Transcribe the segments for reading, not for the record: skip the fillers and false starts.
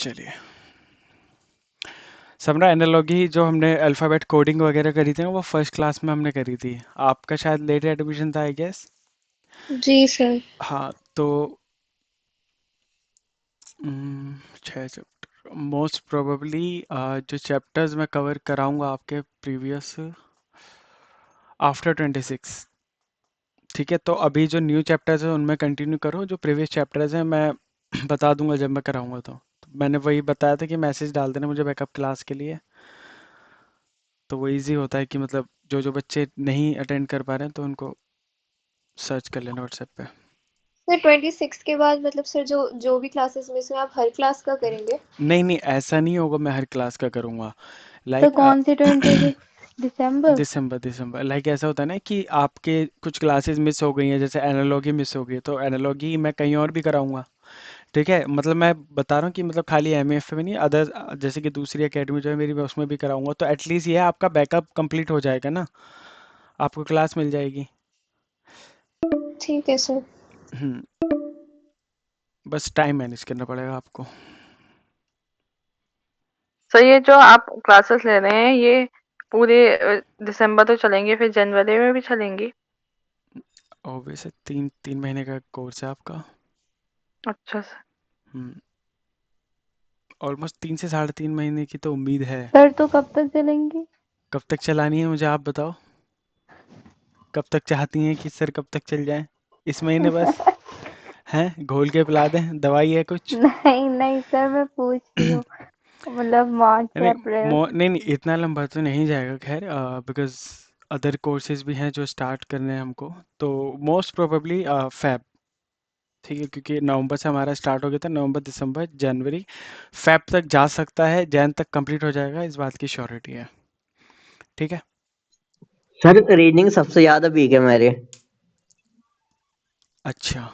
चलिए, समरा एनालॉगी जो हमने अल्फ़ाबेट कोडिंग वगैरह करी थी ना, वो फर्स्ट क्लास में हमने करी थी। आपका शायद लेट एडमिशन था, आई गेस। Ji sir. हाँ, तो 6 चैप्टर मोस्ट प्रोबेबली जो चैप्टर्स मैं कवर कराऊंगा आपके प्रीवियस आफ्टर 26। ठीक है, तो अभी जो न्यू चैप्टर्स हैं उनमें कंटिन्यू करो, जो प्रीवियस चैप्टर्स हैं मैं बता दूंगा जब मैं कराऊंगा। तो मैंने वही बताया था कि मैसेज डाल देना मुझे बैकअप क्लास के लिए। तो वो इजी होता है कि मतलब जो जो बच्चे नहीं अटेंड कर पा रहे हैं तो उनको सर्च कर लेना व्हाट्सएप पे। सर 26 के बाद मतलब सर जो जो भी क्लासेस मिस हुए आप हर क्लास का करेंगे? नहीं नहीं, ऐसा नहीं होगा, मैं हर क्लास का करूँगा। तो लाइक कौन सी 26 दिसंबर? दिसंबर दिसंबर लाइक ऐसा होता है ना कि आपके कुछ क्लासेस मिस हो गई हैं, जैसे एनालॉगी मिस हो गई है, तो एनालॉगी मैं कहीं और भी कराऊंगा। ठीक है, मतलब मैं बता रहा हूँ कि मतलब खाली एमएफ में नहीं, अदर जैसे कि दूसरी एकेडमी जो है मेरी, मैं उसमें भी कराऊंगा, तो एटलीस्ट ये है, आपका बैकअप कंप्लीट हो जाएगा ना, आपको क्लास मिल जाएगी। ठीक है सर। हम्म। बस टाइम मैनेज करना पड़ेगा आपको। सर ये जो आप क्लासेस ले रहे हैं ये पूरे दिसंबर तो चलेंगे, फिर जनवरी में भी चलेंगी? ऑब्वियस है, 3 3 महीने का कोर्स है आपका। अच्छा सर। हम्म। ऑलमोस्ट 3 से 3.5 महीने की तो उम्मीद है। सर तो कब तक चलेंगी? कब तक चलानी है मुझे आप बताओ, कब तक चाहती हैं कि सर कब तक चल जाए? इस महीने बस? हैं, घोल के पिला दें, दवाई है कुछ? नहीं नहीं सर, मैं पूछ रही हूँ मतलब मार्च से नहीं अप्रैल। नहीं नहीं, इतना लंबा तो नहीं जाएगा खैर, बिकॉज अदर कोर्सेज भी हैं जो स्टार्ट करने हैं हमको। तो मोस्ट प्रोबेबली फैब। ठीक है, क्योंकि नवंबर से हमारा स्टार्ट हो गया था, नवंबर दिसंबर जनवरी, फैब तक जा सकता है, जैन तक कंप्लीट हो जाएगा, इस बात की श्योरिटी है। ठीक है। सर रीडिंग सबसे ज्यादा वीक है मेरे। अच्छा।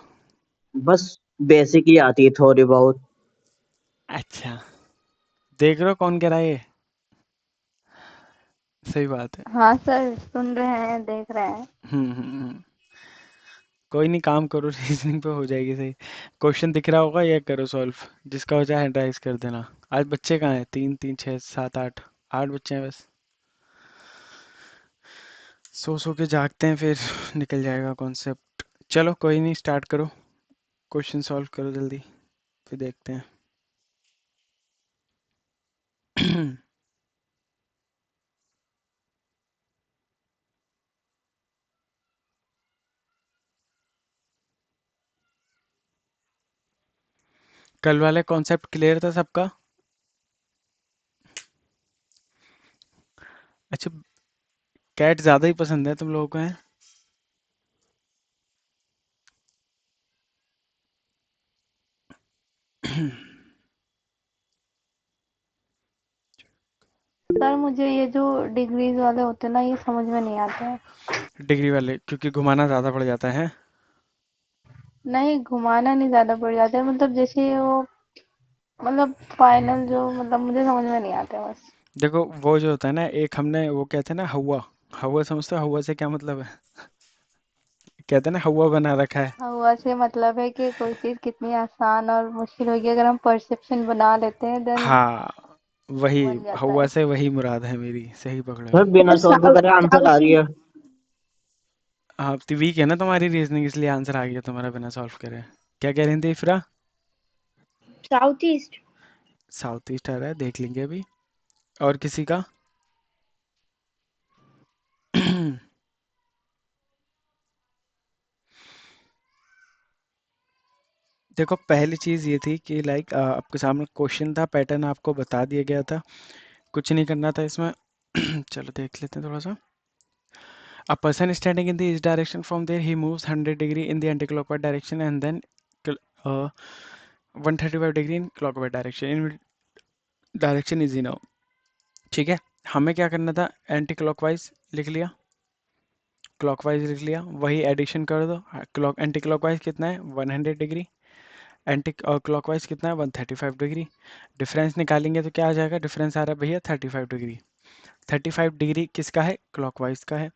बस बेसिक ही आती है थोड़ी बहुत। अच्छा, देख रहे हो कौन कह रहा है ये? सही बात है। हाँ सर, सुन रहे हैं, देख रहे हैं। हम्म। कोई नहीं, काम करो रीजनिंग पे हो जाएगी सही। क्वेश्चन दिख रहा होगा, ये करो सॉल्व, जिसका हो जाए हैंड कर देना। आज बच्चे कहाँ हैं? 3 3 6 7 8, 8 बच्चे हैं बस। सो सो के जागते हैं फिर निकल जाएगा कॉन्सेप्ट। चलो कोई नहीं, स्टार्ट करो, क्वेश्चन सॉल्व करो जल्दी, फिर देखते हैं। कल वाले कॉन्सेप्ट क्लियर था सबका? अच्छा, कैट ज़्यादा ही पसंद है तुम लोगों को, हैं? सर मुझे ये जो डिग्रीज वाले होते हैं ना, ये समझ में नहीं आते हैं। डिग्री वाले क्योंकि घुमाना ज़्यादा पड़ जाता है। नहीं, घुमाना नहीं ज्यादा पड़ जाता है, मतलब जैसे वो मतलब फाइनल जो मतलब मुझे समझ में नहीं आता है बस। देखो वो जो होता है ना, एक हमने वो कहते हैं ना हवा, हवा समझते हो? हवा से क्या मतलब है? कहते हैं ना हवा बना रखा है। हुआ से मतलब है कि कोई चीज कितनी आसान और मुश्किल होगी, अगर हम परसेप्शन बना लेते हैं देन हाँ, वही, बन जाता हवा है। से वही मुराद है मेरी, सही पकड़े सर हो। बिना सर सॉल्व करे आंसर आ रही है। हाँ, तो वीक है ना तुम्हारी रीजनिंग, इसलिए आंसर आ गया तुम्हारा बिना सॉल्व करे। क्या कह रही थी Ifra? South east. South east आ रहा है, देख लेंगे अभी। और किसी का? देखो पहली चीज़ ये थी कि लाइक आपके सामने क्वेश्चन था, पैटर्न आपको बता दिया गया था, कुछ नहीं करना था इसमें। चलो देख लेते हैं थोड़ा सा। A person standing in the east direction, from there he moves 100 degree in the anti-clockwise direction and then uh, 135 degree in clockwise direction. In direction easy now. ठीक है, हमें क्या करना था? एंटी क्लॉकवाइज लिख लिया, क्लॉकवाइज लिख लिया, वही एडिशन कर दो। क्लॉक एंटी क्लॉकवाइज कितना है? 100 डिग्री। एंटी क्लॉकवाइज कितना है? 135 डिग्री। डिफरेंस निकालेंगे तो क्या आ जाएगा? डिफरेंस आ रहा है भैया 35 डिग्री। 35 डिग्री किसका है? क्लॉकवाइज का है।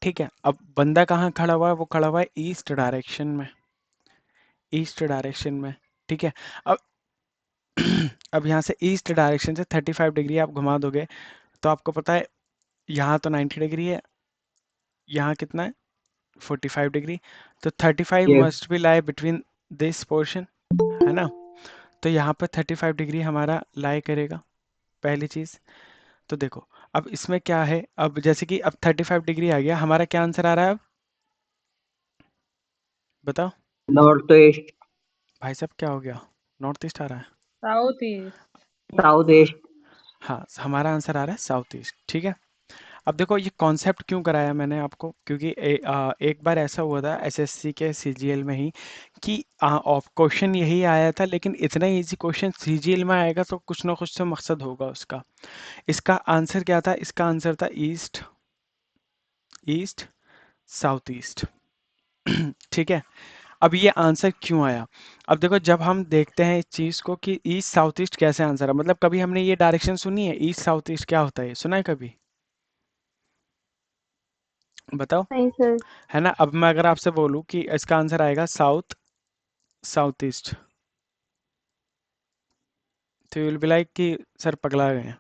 ठीक है, अब बंदा कहाँ खड़ा हुआ है? वो खड़ा हुआ है ईस्ट डायरेक्शन में, ईस्ट डायरेक्शन में। ठीक है, अब अब यहाँ से ईस्ट डायरेक्शन से 35 डिग्री आप घुमा दोगे तो आपको पता है यहाँ तो 90 डिग्री है, यहाँ कितना है 45 डिग्री, तो 35 ये must be lie between this portion, है ना। तो यहाँ पर 35 डिग्री हमारा लाई करेगा, पहली चीज़। तो देखो अब इसमें क्या है, अब जैसे कि अब 35 डिग्री आ गया, हमारा क्या आंसर आ रहा है अब बताओ नॉर्थ ईस्ट, भाई साहब, क्या हो गया, नॉर्थ ईस्ट आ रहा है। South east. South east. हाँ, हमारा आंसर आ रहा है साउथ ईस्ट, ठीक है। अब देखो ये कॉन्सेप्ट क्यों कराया मैंने आपको, क्योंकि एक बार ऐसा हुआ था एसएससी के सीजीएल में ही कि ऑफ क्वेश्चन यही आया था, लेकिन इतना इजी क्वेश्चन सीजीएल में आएगा तो कुछ ना कुछ तो मकसद होगा उसका। इसका आंसर क्या था, इसका आंसर था ईस्ट, ईस्ट, साउथ ईस्ट। ठीक है। अब ये आंसर क्यों आया, अब देखो जब हम देखते हैं इस चीज को कि ईस्ट साउथ ईस्ट कैसे आंसर है, मतलब कभी हमने ये डायरेक्शन सुनी है, ईस्ट साउथ ईस्ट क्या होता है, सुना है कभी, बताओ। नहीं सर। है ना, अब मैं अगर आपसे बोलूं कि इसका आंसर आएगा साउथ, साउथ ईस्ट, तो यू विल बी लाइक कि सर पगला गए हैं,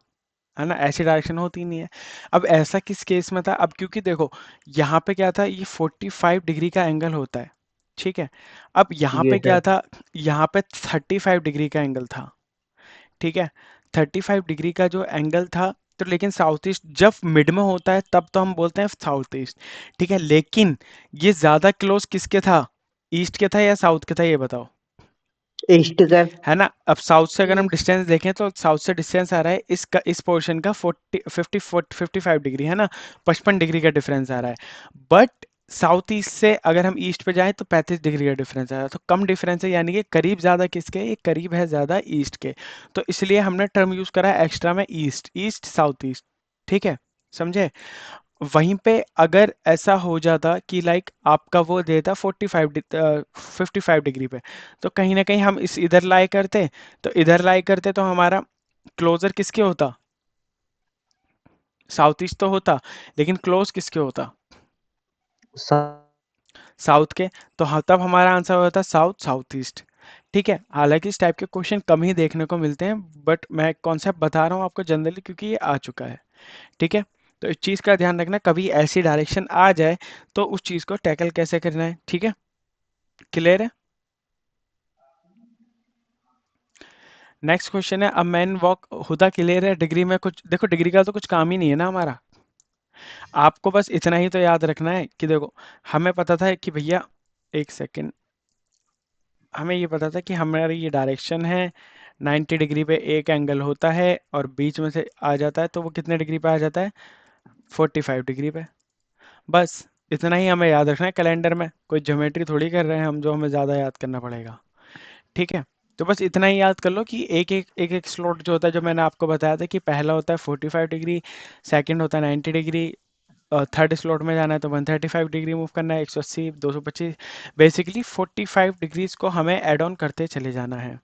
है ना, ऐसी डायरेक्शन होती नहीं है। अब ऐसा किस केस में था, अब क्योंकि देखो यहाँ पे क्या था, ये 45 डिग्री का एंगल होता है, ठीक है। अब यहाँ ये पे क्या सर। था, यहाँ पे 35 डिग्री का एंगल था, ठीक है। 35 डिग्री का जो एंगल था, तो लेकिन साउथ ईस्ट जब मिड में होता है तब तो हम बोलते हैं साउथ ईस्ट, ठीक है। लेकिन ये ज्यादा क्लोज किसके था, ईस्ट के था या साउथ के था, ये बताओ, ईस्ट का। है ना। अब साउथ से अगर हम ईस्ट। डिस्टेंस देखें तो साउथ से डिस्टेंस आ रहा है इसका, इस पोर्शन का 55 डिग्री, है ना, 55 डिग्री का डिफरेंस आ रहा है। बट साउथ ईस्ट से अगर हम ईस्ट पे जाएं तो 35 डिग्री का डिफरेंस आ रहा है, तो कम डिफरेंस है, यानी कि करीब ज्यादा किसके, ये करीब है ज्यादा ईस्ट के। तो इसलिए हमने टर्म यूज करा है एक्स्ट्रा में ईस्ट, ईस्ट साउथ ईस्ट, ठीक है, समझे। वहीं पे अगर ऐसा हो जाता कि लाइक आपका वो देता 55 डिग्री पे, तो कहीं ना कहीं हम इस इधर लाई करते, तो इधर लाई करते तो हमारा क्लोजर किसके होता, साउथ ईस्ट तो होता, लेकिन क्लोज किसके होता, साउथ के। तो हाँ, तब हमारा आंसर होता साउथ, साउथ ईस्ट, ठीक है। हालांकि इस टाइप के क्वेश्चन कम ही देखने को मिलते हैं, बट मैं कॉन्सेप्ट बता रहा हूँ आपको जनरली क्योंकि ये आ चुका है, ठीक है। तो इस चीज़ का ध्यान रखना, कभी ऐसी डायरेक्शन आ जाए तो उस चीज़ को टैकल कैसे करना है, ठीक है, क्लियर है। नेक्स्ट क्वेश्चन है, a man walk, Huda clear है, डिग्री में कुछ देखो, डिग्री का तो कुछ काम ही नहीं है ना हमारा, आपको बस इतना ही तो याद रखना है कि देखो हमें पता था कि भैया, एक सेकेंड, हमें ये पता था कि हमारी ये डायरेक्शन है, 90 डिग्री पे एक एंगल होता है और बीच में से आ जाता है, तो वो कितने डिग्री पे आ जाता है, 45 डिग्री पे। बस इतना ही हमें याद रखना है, कैलेंडर में कोई ज्योमेट्री थोड़ी कर रहे हैं हम जो हमें ज़्यादा याद करना पड़ेगा, ठीक है। तो बस इतना ही याद कर लो कि एक स्लॉट जो होता है, जो मैंने आपको बताया था कि पहला होता है 45 डिग्री, सेकंड होता है 90 डिग्री, थर्ड स्लॉट में जाना है तो 135 डिग्री मूव करना है, 180, 225, बेसिकली 45 डिग्रीज को हमें ऐड ऑन करते चले जाना है,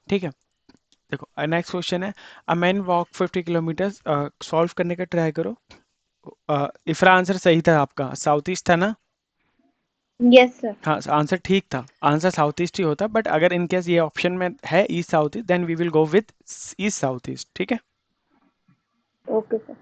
ठीक है। देखो नेक्स्ट क्वेश्चन है, a man walk 50 kilometre, solve करने का ट्राई करो। इफरा आंसर सही था आपका, साउथ ईस्ट था ना। Yes sir. हाँ, आंसर ठीक था, आंसर साउथ ईस्ट ही होता, बट अगर इन केस ये ऑप्शन में है east south east, then we will go with east south east, ठीक है। Okay sir.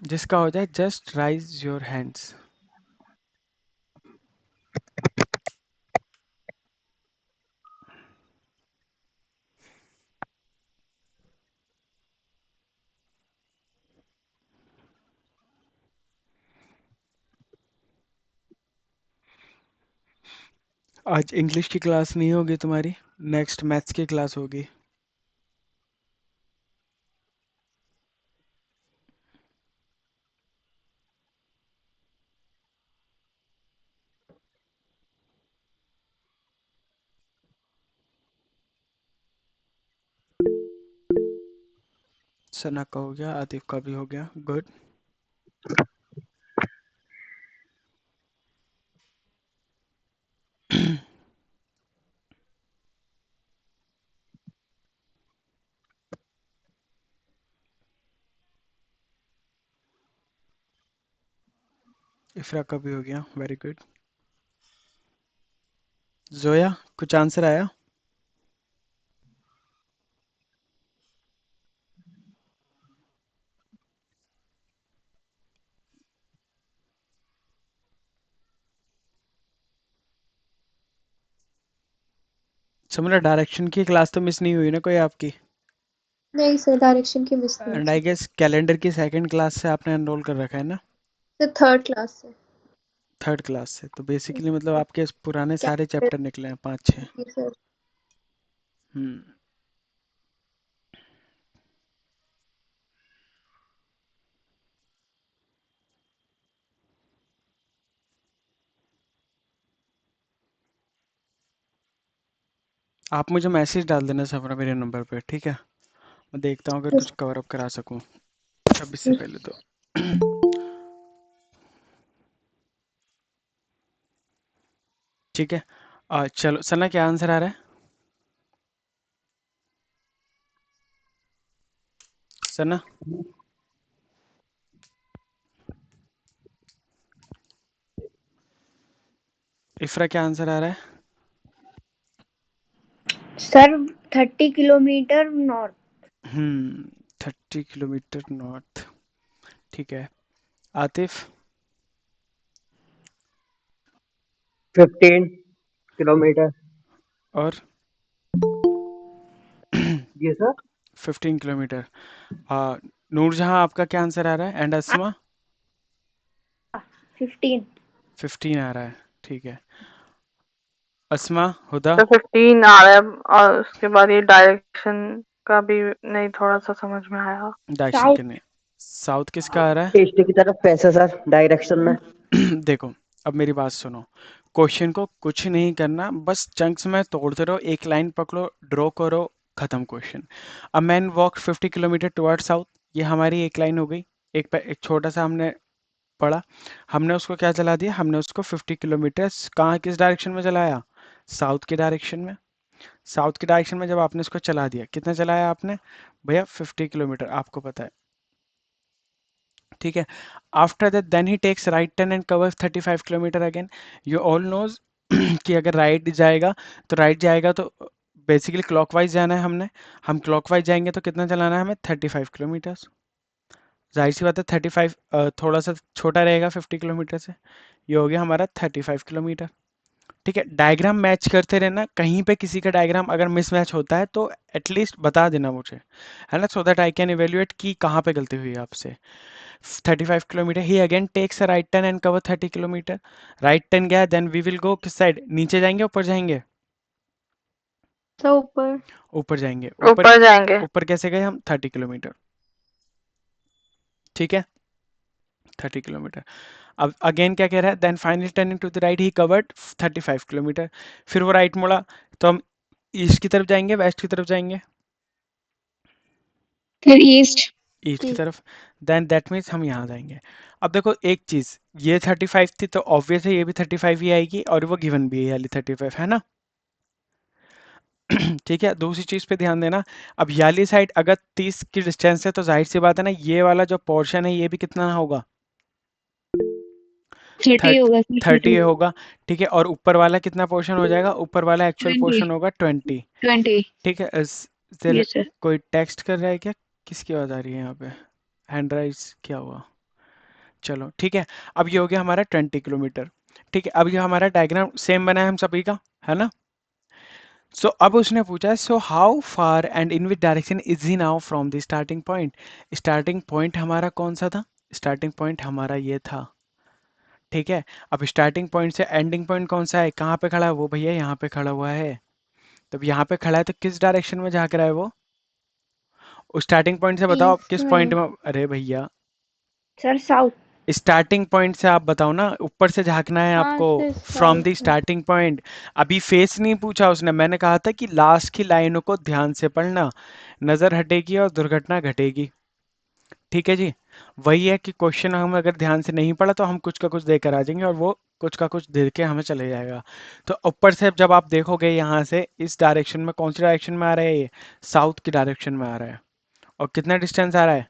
जिसका हो जाए जस्ट राइज योर हैंड्स। आज इंग्लिश की क्लास नहीं होगी तुम्हारी, नेक्स्ट मैथ्स की क्लास होगी। सना का हो गया, आतिफ का भी हो गया, गुड। इफ्रा का भी हो गया, वेरी गुड। जोया, कुछ आंसर आया? समझा, डायरेक्शन की क्लास तो मिस नहीं हुई ना कोई आपकी? नहीं सर, डायरेक्शन की मिस नहीं एंड की आई गेस कैलेंडर की सेकंड क्लास से आपने एनरोल कर रखा है ना? सर, थर्ड क्लास से। थर्ड क्लास से, तो बेसिकली मतलब आपके पुराने सारे कैलेंडर चैप्टर निकले हैं, 5-6। की सर। हम्म। आप मुझे मैसेज डाल देना सफरा मेरे नंबर पे, ठीक है? मैं देखता हूँ अगर कुछ कवर अप करा सकूँ 26 से पहले तो। ठीक है। चलो सना, क्या आंसर आ रहा है? सना, इफ्रा, क्या आंसर आ रहा है? Sir 30 kilometre north. 30 kilometre north, ठीक है। आतिफ? 15 किलोमीटर। और जी सर। 15 किलोमीटर। नूरजहां, आपका क्या आंसर आ रहा है? एंड असमा? 15। 15 आ रहा है, ठीक है। असमा, हुदा? तो 15 आ रहा है, और उसके बाद ये डायरेक्शन का भी नहीं थोड़ा सा समझ में आया। Direction south. के नहीं। साउथ किसका आ रहा है? ईस्ट की तरफ कैसे सर, डायरेक्शन में? देखो, अब मेरी बात सुनो। क्वेश्चन को कुछ नहीं करना, बस चंक्स में तोड़ते रहो, एक लाइन पकड़ो, ड्रॉ करो, खत्म question. A man walk 50 kilometre toward south, ये हमारी एक लाइन हो गई। एक छोटा सा हमने पढ़ा, हमने उसको क्या चला दिया? हमने उसको 50 किलोमीटर कहाँ, किस डायरेक्शन में चलाया? साउथ के डायरेक्शन में। साउथ के डायरेक्शन में जब आपने इसको चला दिया, कितना चलाया आपने भैया? 50 किलोमीटर, आपको पता है, ठीक है। After that then he takes right turn and covers 35 kilometre again. You all knows कि अगर राइट जाएगा तो बेसिकली क्लॉकवाइज जाना है हमने। हम क्लॉकवाइज जाएंगे तो कितना चलाना है हमें? 35 किलोमीटर। जाहिर सी बात है 35 थोड़ा सा छोटा रहेगा 50 किलोमीटर से। ये हो गया हमारा 35 किलोमीटर, ठीक है। डायग्राम मैच करते रहना, कहीं पे किसी का डायग्राम अगर मिसमैच होता है तो एटलीस्ट बता देना मुझे, है ना, so that I can evaluate कि कहाँ पे गलती हुई है आपसे। 35 kilometre, he again takes a right turn and cover 30 kilometre. Right turn गया, देन वी विल गो किस साइड? नीचे जाएंगे ऊपर जाएंगे? तो ऊपर। ऊपर जाएंगे। ऊपर, ऊपर जाएंगे। ऊपर कैसे गए हम? 30 किलोमीटर, ठीक है। 30 किलोमीटर। अब अगेन क्या कह रहा है? Then finally turning to the right he covered 35 kilometre. फिर वो राइट मुड़ा, तो हम ईस्ट की तरफ जाएंगे, वेस्ट की तरफ जाएंगे? फिर ईस्ट। ईस्ट की तरफ। देन दैट मीन्स हम यहाँ जाएंगे। अब देखो एक चीज, ये 35 थी तो ऑब्वियस है ये भी 35 ही आएगी, और वो गिवन भी है ये वाली 35, है ना? ठीक है। दूसरी चीज पे ध्यान देना, अब याली साइड अगर 30 की डिस्टेंस है तो जाहिर सी बात है ना, ये वाला जो पोर्शन है ये भी कितना होगा? 30 होगा सर, 30 30। होगा, ठीक है। और ऊपर वाला कितना पोर्शन हो जाएगा? ऊपर वाला एक्चुअल 20। पोर्शन होगा 20, 20। ठीक है। ये सर। कोई टेक्स्ट कर रहा है क्या? किसकी आवाज आ रही है यहाँ पे? हैंड राइज क्या हुआ? चलो ठीक है। अब ये हो गया हमारा 20 किलोमीटर, ठीक है। अब ये हमारा डायग्राम सेम बना है हम सभी का, है ना? सो अब उसने पूछा, so how far and in which direction is he now from the starting point? Starting point हमारा कौन सा था? स्टार्टिंग पॉइंट हमारा ये था, ठीक है। अब स्टार्टिंग पॉइंट से एंडिंग पॉइंट कौन सा है? कहाँ पे खड़ा है वो भैया? यहाँ पे खड़ा हुआ है। तब यहाँ पे खड़ा है तो किस डायरेक्शन में झाँक रहा है वो? उस स्टार्टिंग पॉइंट से बताओ आप ईस्ट किस पॉइंट में। में? अरे भैया, सर साउथ। स्टार्टिंग पॉइंट से आप बताओ ना, ऊपर से झाँकना है हाँ आपको, sir, from the south. Starting point. अभी फेस नहीं पूछा उसने, मैंने कहा था कि लास्ट की लाइनों को ध्यान से पढ़ना, नजर हटेगी और दुर्घटना घटेगी, ठीक है जी। वही है कि क्वेश्चन हम अगर ध्यान से नहीं पढ़ा तो हम कुछ का कुछ देकर आ जाएंगे और वो कुछ का कुछ दे के हमें चले जाएगा। तो ऊपर से जब आप देखोगे यहाँ से इस डायरेक्शन में, कौन सी डायरेक्शन में आ रहा है ये? साउथ की डायरेक्शन में आ रहा है। और कितना डिस्टेंस आ रहा है?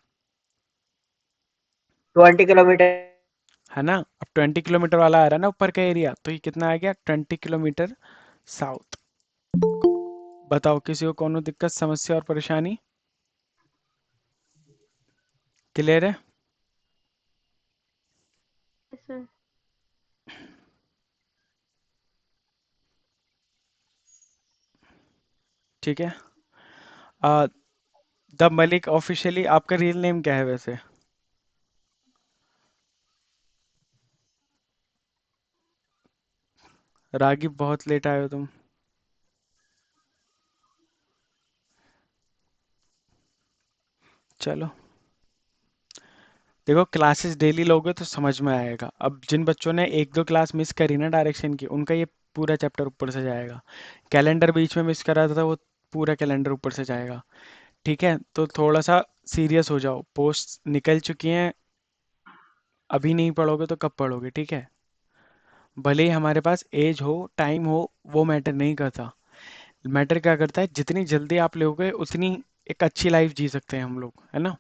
20 किलोमीटर। है ना। अब 20 किलोमीटर वाला आ रहा है ना ऊपर का एरिया, तो ये कितना आ गया 20 किलोमीटर साउथ। बताओ किसी को कोनो दिक्कत समस्या और परेशानी? क्लियर है? सर ठीक है। द मलिक ऑफिशियली आपका रियल नेम क्या है वैसे? रागिब बहुत लेट आए हो तुम। चलो देखो, क्लासेस डेली लोगे तो समझ में आएगा। अब जिन बच्चों ने एक दो क्लास मिस करी ना डायरेक्शन की, उनका ये पूरा चैप्टर ऊपर से जाएगा। कैलेंडर बीच में मिस करा था, वो पूरा कैलेंडर ऊपर से जाएगा। ठीक है, तो थोड़ा सा सीरियस हो जाओ, पोस्ट निकल चुकी हैं, अभी नहीं पढ़ोगे तो कब पढ़ोगे? ठीक है, भले ही हमारे पास एज हो टाइम हो, वो मैटर नहीं करता। मैटर क्या करता है, जितनी जल्दी आप लोगे उतनी एक अच्छी लाइफ जी सकते हैं हम लोग, है ना।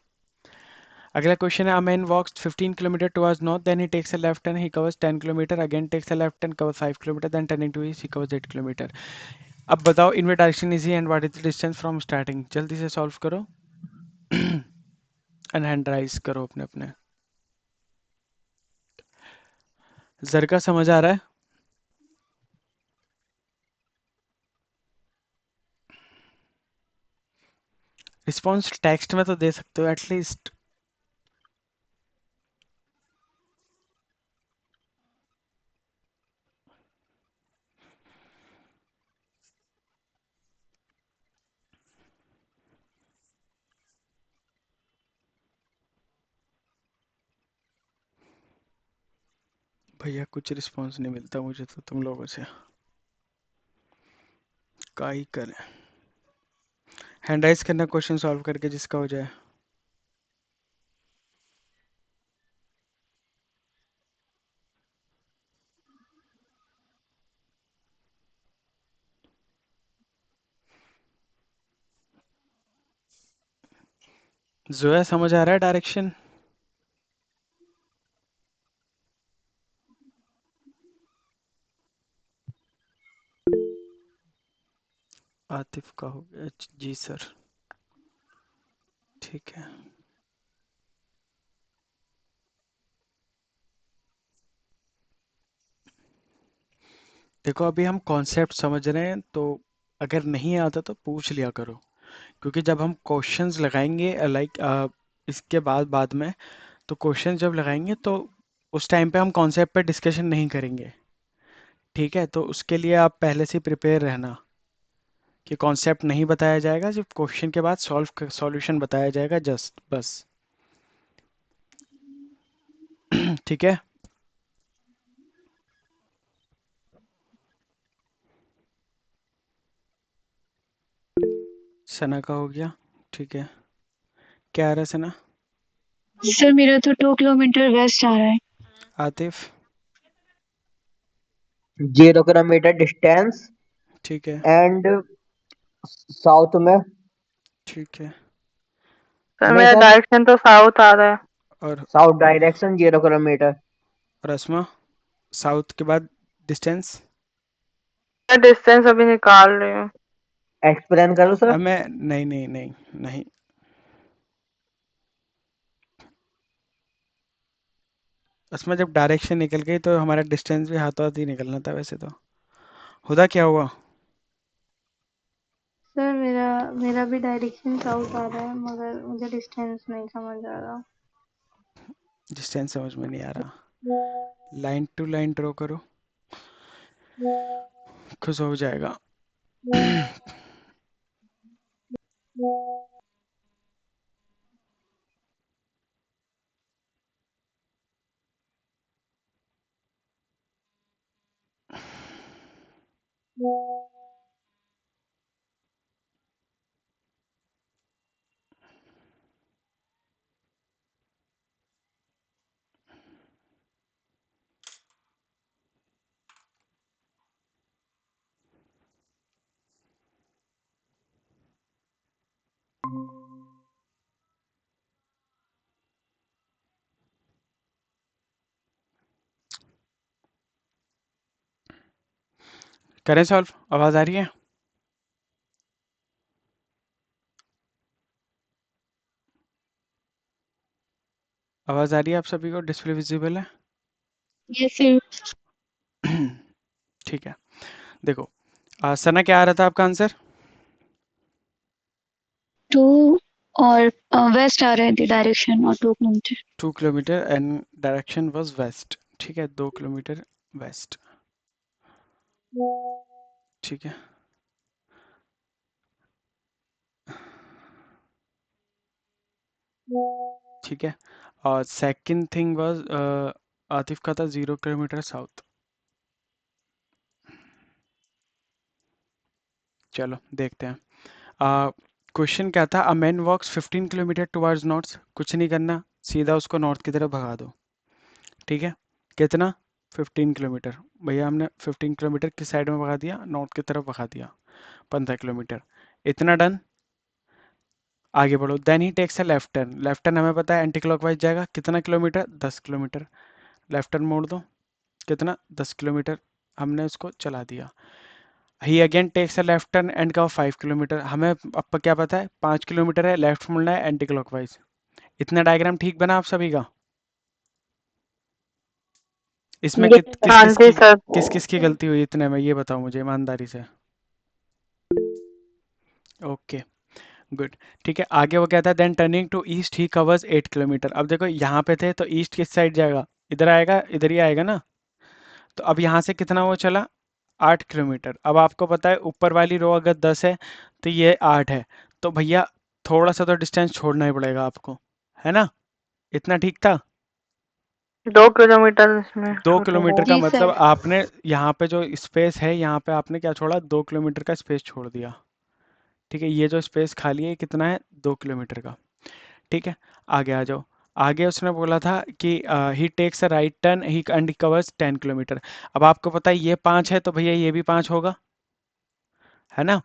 अगला क्वेश्चन है, a man walks 15 kilometre towards north, then he takes a left turn, he covers 10 kilometre, again takes a left turn, covers 5 kilometre, then turning to east he covers 8 kilometre. अब बताओ in which direction is he and what is the distance from starting? जल्दी से solve करो and hand raise करो अपने अपने। जर का समझ आ रहा है? रिस्पॉन्स टेक्स्ट में तो दे सकते हो एटलीस्ट। भैया कुछ रिस्पॉन्स नहीं मिलता मुझे तो तुम लोगों से, का ही करें। हैंड राइज करना क्वेश्चन सॉल्व करके जिसका हो जाए। जोया समझ आ रहा है डायरेक्शन? आतिफ का हो गया जी सर। ठीक है, देखो अभी हम कॉन्सेप्ट समझ रहे हैं, तो अगर नहीं आता तो पूछ लिया करो, क्योंकि जब हम क्वेश्चंस लगाएंगे लाइक इसके बाद बाद में, तो क्वेश्चन जब लगाएंगे तो उस टाइम पे हम कॉन्सेप्ट पे डिस्कशन नहीं करेंगे। ठीक है, तो उसके लिए आप पहले से प्रिपेयर रहना कि कॉन्सेप्ट नहीं बताया जाएगा, सिर्फ क्वेश्चन के बाद सॉल्यूशन बताया जाएगा, जस्ट बस। ठीक है, सना का हो गया। ठीक है, क्या आ रहा है सना? सर मेरा तो 2 किलोमीटर वेस्ट आ रहा है। आतिफ? 0 किलोमीटर डिस्टेंस ठीक है। एंड साउथ में। सर ठीक है, नहीं मेरा सर, डायरेक्शन तो साउथ आ रहा है। और साउथ डायरेक्शन 0 किलोमीटर। रस्मा, साउथ के बाद डिस्टेंस? मैं डिस्टेंस अभी निकाल रही हूँ। एक्सप्लेन करो सर। अब मैं नहीं नहीं नहीं नहीं, उसमें जब डायरेक्शन निकल गई तो हमारा डिस्टेंस भी हाथों हाथ ही निकलना था वैसे तो। हुदा क्या हुआ? सर मेरा मेरा भी डायरेक्शन साउथ आ रहा है, मगर मुझे डिस्टेंस नहीं समझ आ रहा। डिस्टेंस समझ में नहीं आ रहा। लाइन टू लाइन ड्रॉ करो, खुश हो जाएगा। करें सॉल्व? आवाज आ रही है? आवाज आ रही है आप सभी को? डिस्प्ले विजिबल है? Yes sir. ठीक है, देखो सना क्या आ रहा था आपका आंसर? 2 और वेस्ट आ रहे थे डायरेक्शन और 2 kilometre. 2 kilometre and direction was west. ठीक है, 2 किलोमीटर वेस्ट। ठीक है, ठीक है। और सेकंड थिंग वाज आतिफ का था 0 किलोमीटर साउथ। चलो देखते हैं। क्वेश्चन क्या था? A man walks 15 kilometre towards north. कुछ नहीं करना, सीधा उसको नॉर्थ की तरफ भगा दो। ठीक है, कितना? 15 किलोमीटर। भैया हमने 15 किलोमीटर किस साइड में भगा दिया? नॉर्थ की तरफ भगा दिया। 15 किलोमीटर, इतना डन। आगे बढ़ो। Then he takes a left turn. Left turn हमें पता है एंटी क्लॉकवाइज जाएगा। कितना किलोमीटर? 10 किलोमीटर। लेफ्ट टर्न मोड़ दो। कितना? 10 किलोमीटर। हमने उसको चला दिया। He again takes a left turn and का 5 किलोमीटर। हमें अब क्या पता है? 5 किलोमीटर है, लेफ्ट मुड़ना है एंटी क्लॉकवाइज। इतना डायग्राम ठीक बना आप सभी का? इसमें ये किस हाँ किस जी की सर। गलती हुई इतने में? ये बताओ मुझे ईमानदारी से। Okay, good. ठीक है, आगे वो कहता है then turning to east he covers 8 kilometre. अब देखो यहाँ पे थे तो ईस्ट किस साइड जाएगा? इधर आएगा, इधर ही आएगा ना। तो अब यहाँ से कितना वो चला? 8 किलोमीटर। अब आपको पता है ऊपर वाली रो अगर 10 है तो ये 8 है। तो भैया थोड़ा सा तो डिस्टेंस छोड़ना ही पड़ेगा आपको, है ना? इतना ठीक था? 2 किलोमीटर इसमें 2 छोड़ेगा। किलोमीटर का जी मतलब सर। आपने यहाँ पे जो स्पेस है यहाँ पे आपने क्या छोड़ा? 2 किलोमीटर का स्पेस छोड़ दिया। ठीक है, ये जो स्पेस खाली है कितना है? 2 किलोमीटर का। ठीक है, आगे आ जाओ। आगे उसने बोला था कि he takes a right turn he and covers 10 kilometre. अब आपको पता है ये 5 है तो भैया ये भी 5 होगा, है ना?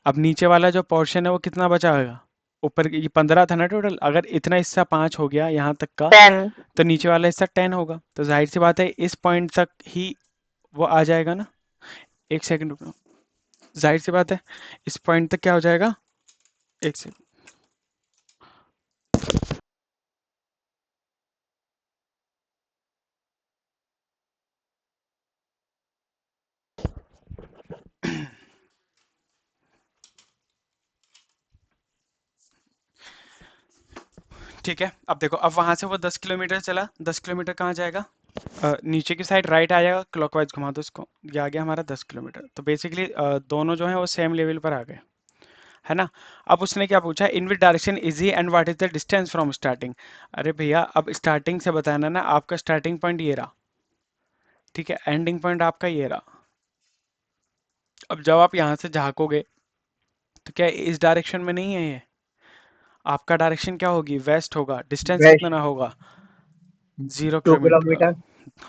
अब नीचे वाला जो पोर्शन है वो कितना बचा होगा? ऊपर ये 15 था ना टोटल, अगर इतना हिस्सा 5 हो गया यहाँ तक का, 10। तो नीचे वाला हिस्सा 10 होगा। तो जाहिर सी बात है इस पॉइंट तक ही वो आ जाएगा ना। एक सेकंड रुको, जाहिर सी बात है इस पॉइंट तक क्या हो जाएगा? एक सेकंड। ठीक है, अब देखो, अब वहां से वो 10 किलोमीटर चला। 10 किलोमीटर कहाँ जाएगा? नीचे की साइड राइट आ जाएगा। क्लॉकवाइज घुमा दो इसको, ये आ गया हमारा 10 किलोमीटर। तो बेसिकली दोनों जो है वो सेम लेवल पर आ गए, है ना? अब उसने क्या पूछा? In which direction is he and what is the distance from starting. अरे भैया अब स्टार्टिंग से बताना ना। आपका स्टार्टिंग पॉइंट ये रहा, ठीक है, एंडिंग पॉइंट आपका ये रहा। अब जब आप यहाँ से झांकोगे तो क्या इस डायरेक्शन में नहीं है ये? आपका डायरेक्शन क्या होगी? वेस्ट होगा। डिस्टेंस वेस्ट कितना होगा? 0 2 किलोमीटर। किलोमीटर।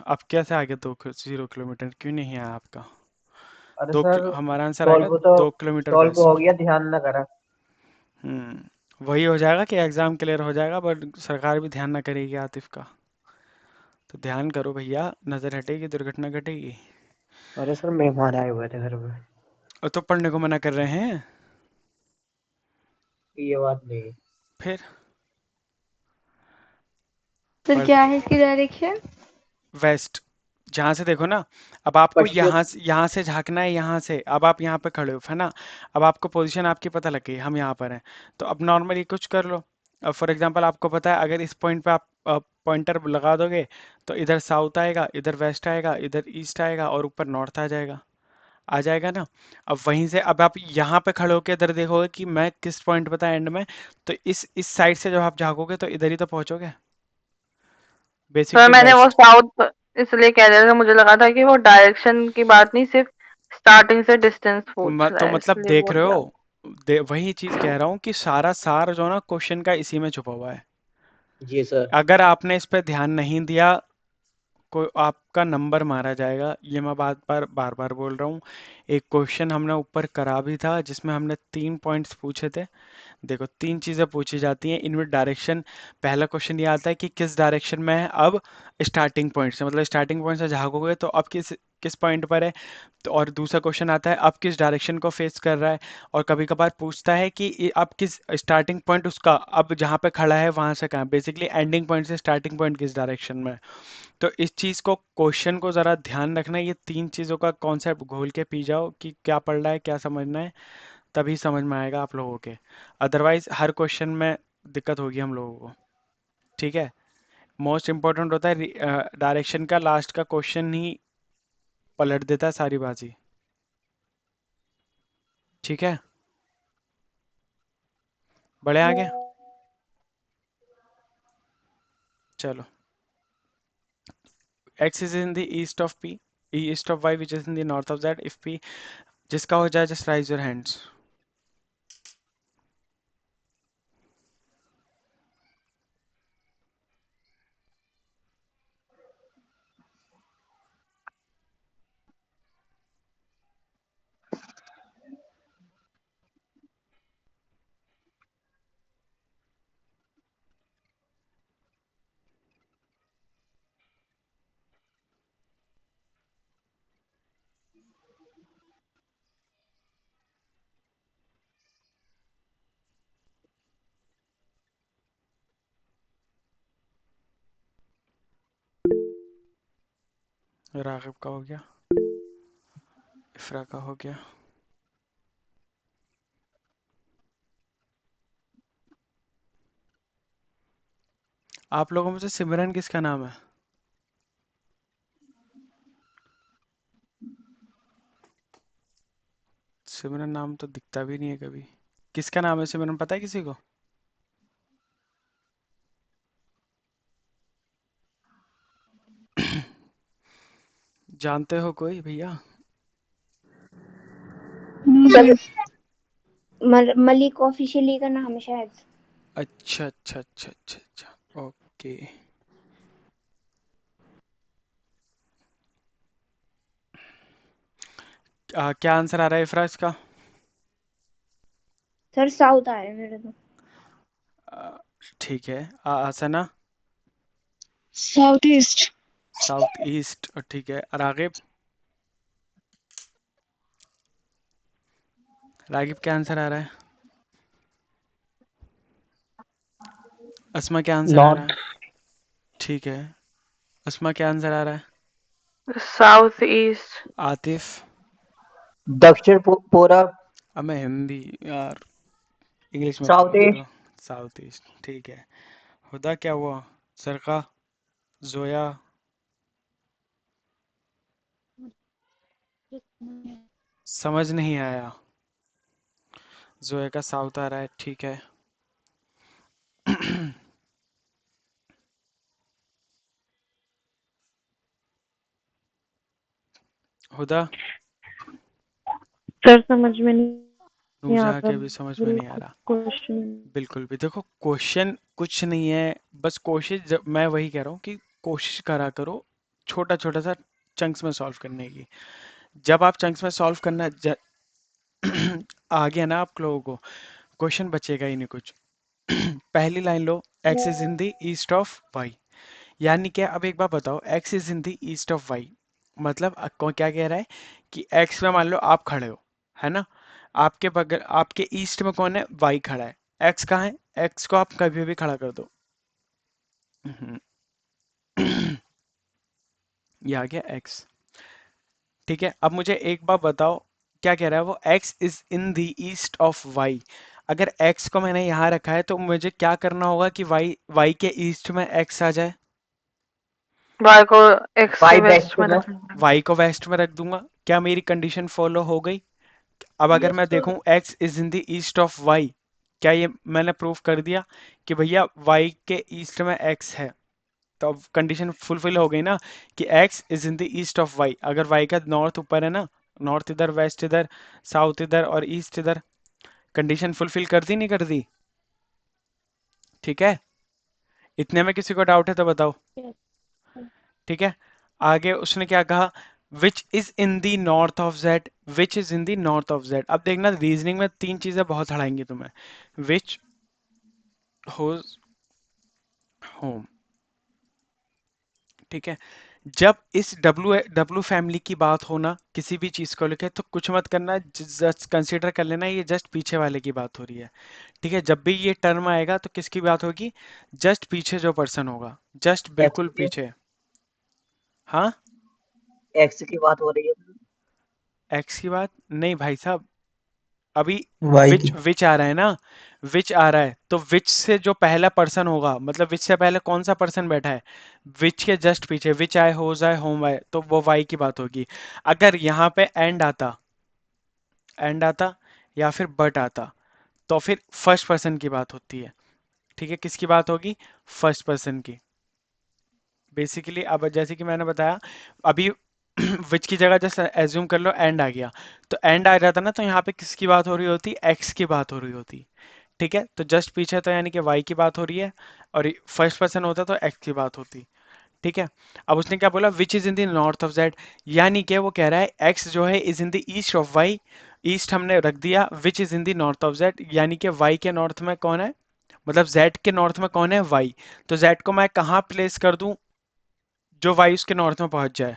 अब कैसे आगे 0 किलोमीटर क्यों नहीं है आपका? अरे सर, हमारा आंसर आएगा सॉल्व तो 2 किलोमीटर सॉल्व हो वेस्ट। गया, ध्यान ना करा। वही हो जाएगा कि एग्जाम क्लियर हो जाएगा, बट सरकार भी ध्यान ना करेगी आतिफ का। तो ध्यान करो भैया, नजर हटेगी दुर्घटना घटेगी। अरे सर, मेहमान आए हुए थे घर में। और तो पढ़ने को मना कर रहे हैं ये बात नहीं। फिर? सर पढ़। क्या है इसकी डायरेक्शन? वेस्ट। जहाँ से देखो ना, अब आपको पश्चिम। यहाँ से झांकना है। यहाँ से अब आप यहाँ पे खड़े हो, है ना? अब आपको पोजीशन आपकी पता लग गई, हम यहाँ पर हैं। तो अब नॉर्मली कुछ कर लो। अब फॉर एग्जांपल आपको पता है अगर इस पॉइंट पे आप पॉइंटर लगा दोगे तो इधर साउथ आएगा, इधर वेस्ट आएगा, इधर ईस्ट आएगा और ऊपर नॉर्थ आ जाएगा ना। अब वहीं से अब आप यहाँ पे खड़े होकर इधर देखोगे कि मैं किस पॉइंट पे था एंड में, तो इस साइड से जब आप झांकोगे तो इधर ही तो पहुंचोगे, सर बेसिकली मैंने वो वेस्ट। साउथ इसलिए कह रहा था, मुझे लगा था कि वो डायरेक्शन की बात नहीं, सिर्फ स्टार्टिंग से डिस्टेंस पूछ रहा तो है, मतलब इसलिए देख बोल रहे दिया। हो, वही चीज कह रहा हूँ कि सारा सार जो ना क्वेश्चन का इसी में छुपा हुआ है। जी सर। अगर आपने इस पे ध्यान नहीं दिया, को आपका नंबर मारा जाएगा। ये मैं बार बार बोल रहा हूँ। एक क्वेश्चन हमने ऊपर करा भी था जिसमें हमने 3 पॉइंट्स पूछे थे। देखो 3 चीजें पूछी जाती हैं इनविट डायरेक्शन। पहला क्वेश्चन ये आता है कि किस डायरेक्शन में है अब स्टार्टिंग पॉइंट से, मतलब स्टार्टिंग पॉइंट से झाँकोगे तो अब किस किस पॉइंट पर है। तो और दूसरा क्वेश्चन आता है अब किस डायरेक्शन को फेस कर रहा है। और कभी कभार पूछता है कि अब किस स्टार्टिंग पॉइंट उसका अब जहाँ पे खड़ा है वहां से कहाँ, बेसिकली एंडिंग पॉइंट से स्टार्टिंग पॉइंट किस डायरेक्शन में है। तो इस चीज को क्वेश्चन को जरा ध्यान रखना, ये तीन चीजों का कॉन्सेप्ट घोल के पी जाओ कि क्या पढ़ रहा है क्या समझना है, तभी समझ में आएगा आप लोगों के। अदरवाइज हर क्वेश्चन में दिक्कत होगी हम लोगों को। ठीक है। मोस्ट इंपॉर्टेंट होता है डायरेक्शन का, लास्ट का क्वेश्चन ही पलट देता है सारी बाजी। ठीक है, बढ़े आगे। चलो, x is in the east of p, east of y which is in the north of z, if p, जिसका हो जाए just raise your hands। रागिब का हो गया, इफ्रा का हो गया। आप लोगों में से सिमरन किसका नाम है? सिमरन नाम तो दिखता भी नहीं है कभी। किसका नाम है सिमरन, पता है किसी को? जानते हो कोई भैया? सर मलिक ऑफिशियली का नाम है शायद। अच्छा अच्छा अच्छा अच्छा अच्छा, ओके। क्या आंसर आ रहा है इफ्रा इसका? सर साउथ आया मेरे तो। ठीक है। Asna? South east. South east, ठीक है। रागिब? रागिब क्या आंसर आ रहा है? अस्मा क्या आंसर आ रहा नॉर्थ। है? ठीक है। अस्मा क्या आंसर आ रहा है? South east. आतिफ? दक्षिण पूरब। अब मैं हिंदी यार, इंग्लिश मत साउथ बोला करो। ईस्ट। साउथ ईस्ट, ठीक है। हुदा क्या हुआ? सरका? जोया? समझ नहीं आया। जोया का साउथ आ रहा है, ठीक है। हुदा? सर समझ में नहीं आ नूरजहाँ रहा, के भी समझ में नहीं आ बिल्कुल रहा। क्वेश्चन। बिल्कुल भी, देखो क्वेश्चन कुछ नहीं है, बस कोशिश, जब मैं वही कह रहा हूँ कि कोशिश करा करो छोटा छोटा सा चंक्स में सॉल्व करने की। जब आप चंक्स में सॉल्व करना आ गया ना आप लोगों को, क्वेश्चन बचेगा ही नहीं कुछ। पहली line low, x is in the east of y, यानी क्या? अब एक बार बताओ, x is in the east of y मतलब क्या कह रहा है कि x में मान लो आप खड़े हो, है ना? आपके बगल, आपके ईस्ट में कौन है? y खड़ा है। x कहाँ है? x को आप कभी भी खड़ा कर दो। हम्म, ये आ गया x। ठीक है, अब मुझे एक बार बताओ, क्या कह रहा है वो? x is in the east of y। अगर x को मैंने यहाँ रखा है तो मुझे क्या करना होगा कि y के ईस्ट में x आ जाए? वाई को एक्स के वाई वेस्ट वेस्ट में में। रखना। y को वेस्ट में रख दूंगा। क्या मेरी कंडीशन फॉलो हो गई? अब अगर मैं देखूं x is in the east of y, क्या ये मैंने प्रूफ कर दिया कि भैया y के ईस्ट में x है? तो अब कंडीशन फुलफिल हो गई ना कि x is in the east of y। अगर y का नॉर्थ ऊपर है ना, नॉर्थ इधर, वेस्ट इधर, साउथ इधर और ईस्ट इधर, कंडीशन फुलफिल कर दी नहीं कर दी? ठीक है, इतने में किसी को डाउट है तो बताओ। ठीक है, आगे उसने क्या कहा? विच is in the north of Z, which is in the north of Z. अब देखना रीजनिंग में तीन चीजें बहुत हड़ाएंगी तुम्हें। विच, होज, होम। ठीक है, जब इस डब्लू डब्लू फैमिली की बात हो ना किसी भी चीज को लेकर, तो कुछ मत करना, जस्ट कंसिडर कर लेना ये जस्ट पीछे वाले की बात हो रही है। ठीक है, जब भी ये टर्म आएगा तो किसकी बात होगी? जस्ट पीछे जो पर्सन होगा, जस्ट एक्स बिल्कुल की पीछे। हाँ, एक्स की बात हो रही है। एक्स की बात नहीं भाई साहब, अभी वाई विच की। विच आ रहा है ना, विच आ रहा है तो विच से जो पहला पर्सन होगा, मतलब विच से पहले कौन सा पर्सन बैठा है, विच के जस्ट पीछे, विच आए होज आए होम आए, तो वो वाई की बात होगी। अगर यहाँ पे एंड आता या फिर बट आता, तो फिर फर्स्ट पर्सन की बात होती है। ठीक है, किसकी बात होगी? फर्स्ट पर्सन की। बेसिकली अब जैसे कि मैंने बताया, अभी विच की जगह जैसे एज्यूम कर लो एंड आ गया, तो एंड आ जाता ना, तो यहाँ पे किसकी बात हो रही होती? एक्स की बात हो रही होती। ठीक है, तो जस्ट पीछे तो यानी कि वाई की बात हो रही है, और फर्स्ट पर्सन होता तो एक्स की बात होती। ठीक है, अब उसने क्या बोला? Which is in the north of Z, यानी कि वो कह रहा है एक्स जो है is in the east of Y. East हमने रख दिया, which is in the north of Z, यानी कि वाई के नॉर्थ में कौन है, मतलब जेड के नॉर्थ में कौन है? वाई। तो जेड को मैं कहाँ प्लेस कर दूं जो वाई उसके नॉर्थ में पहुंच जाए?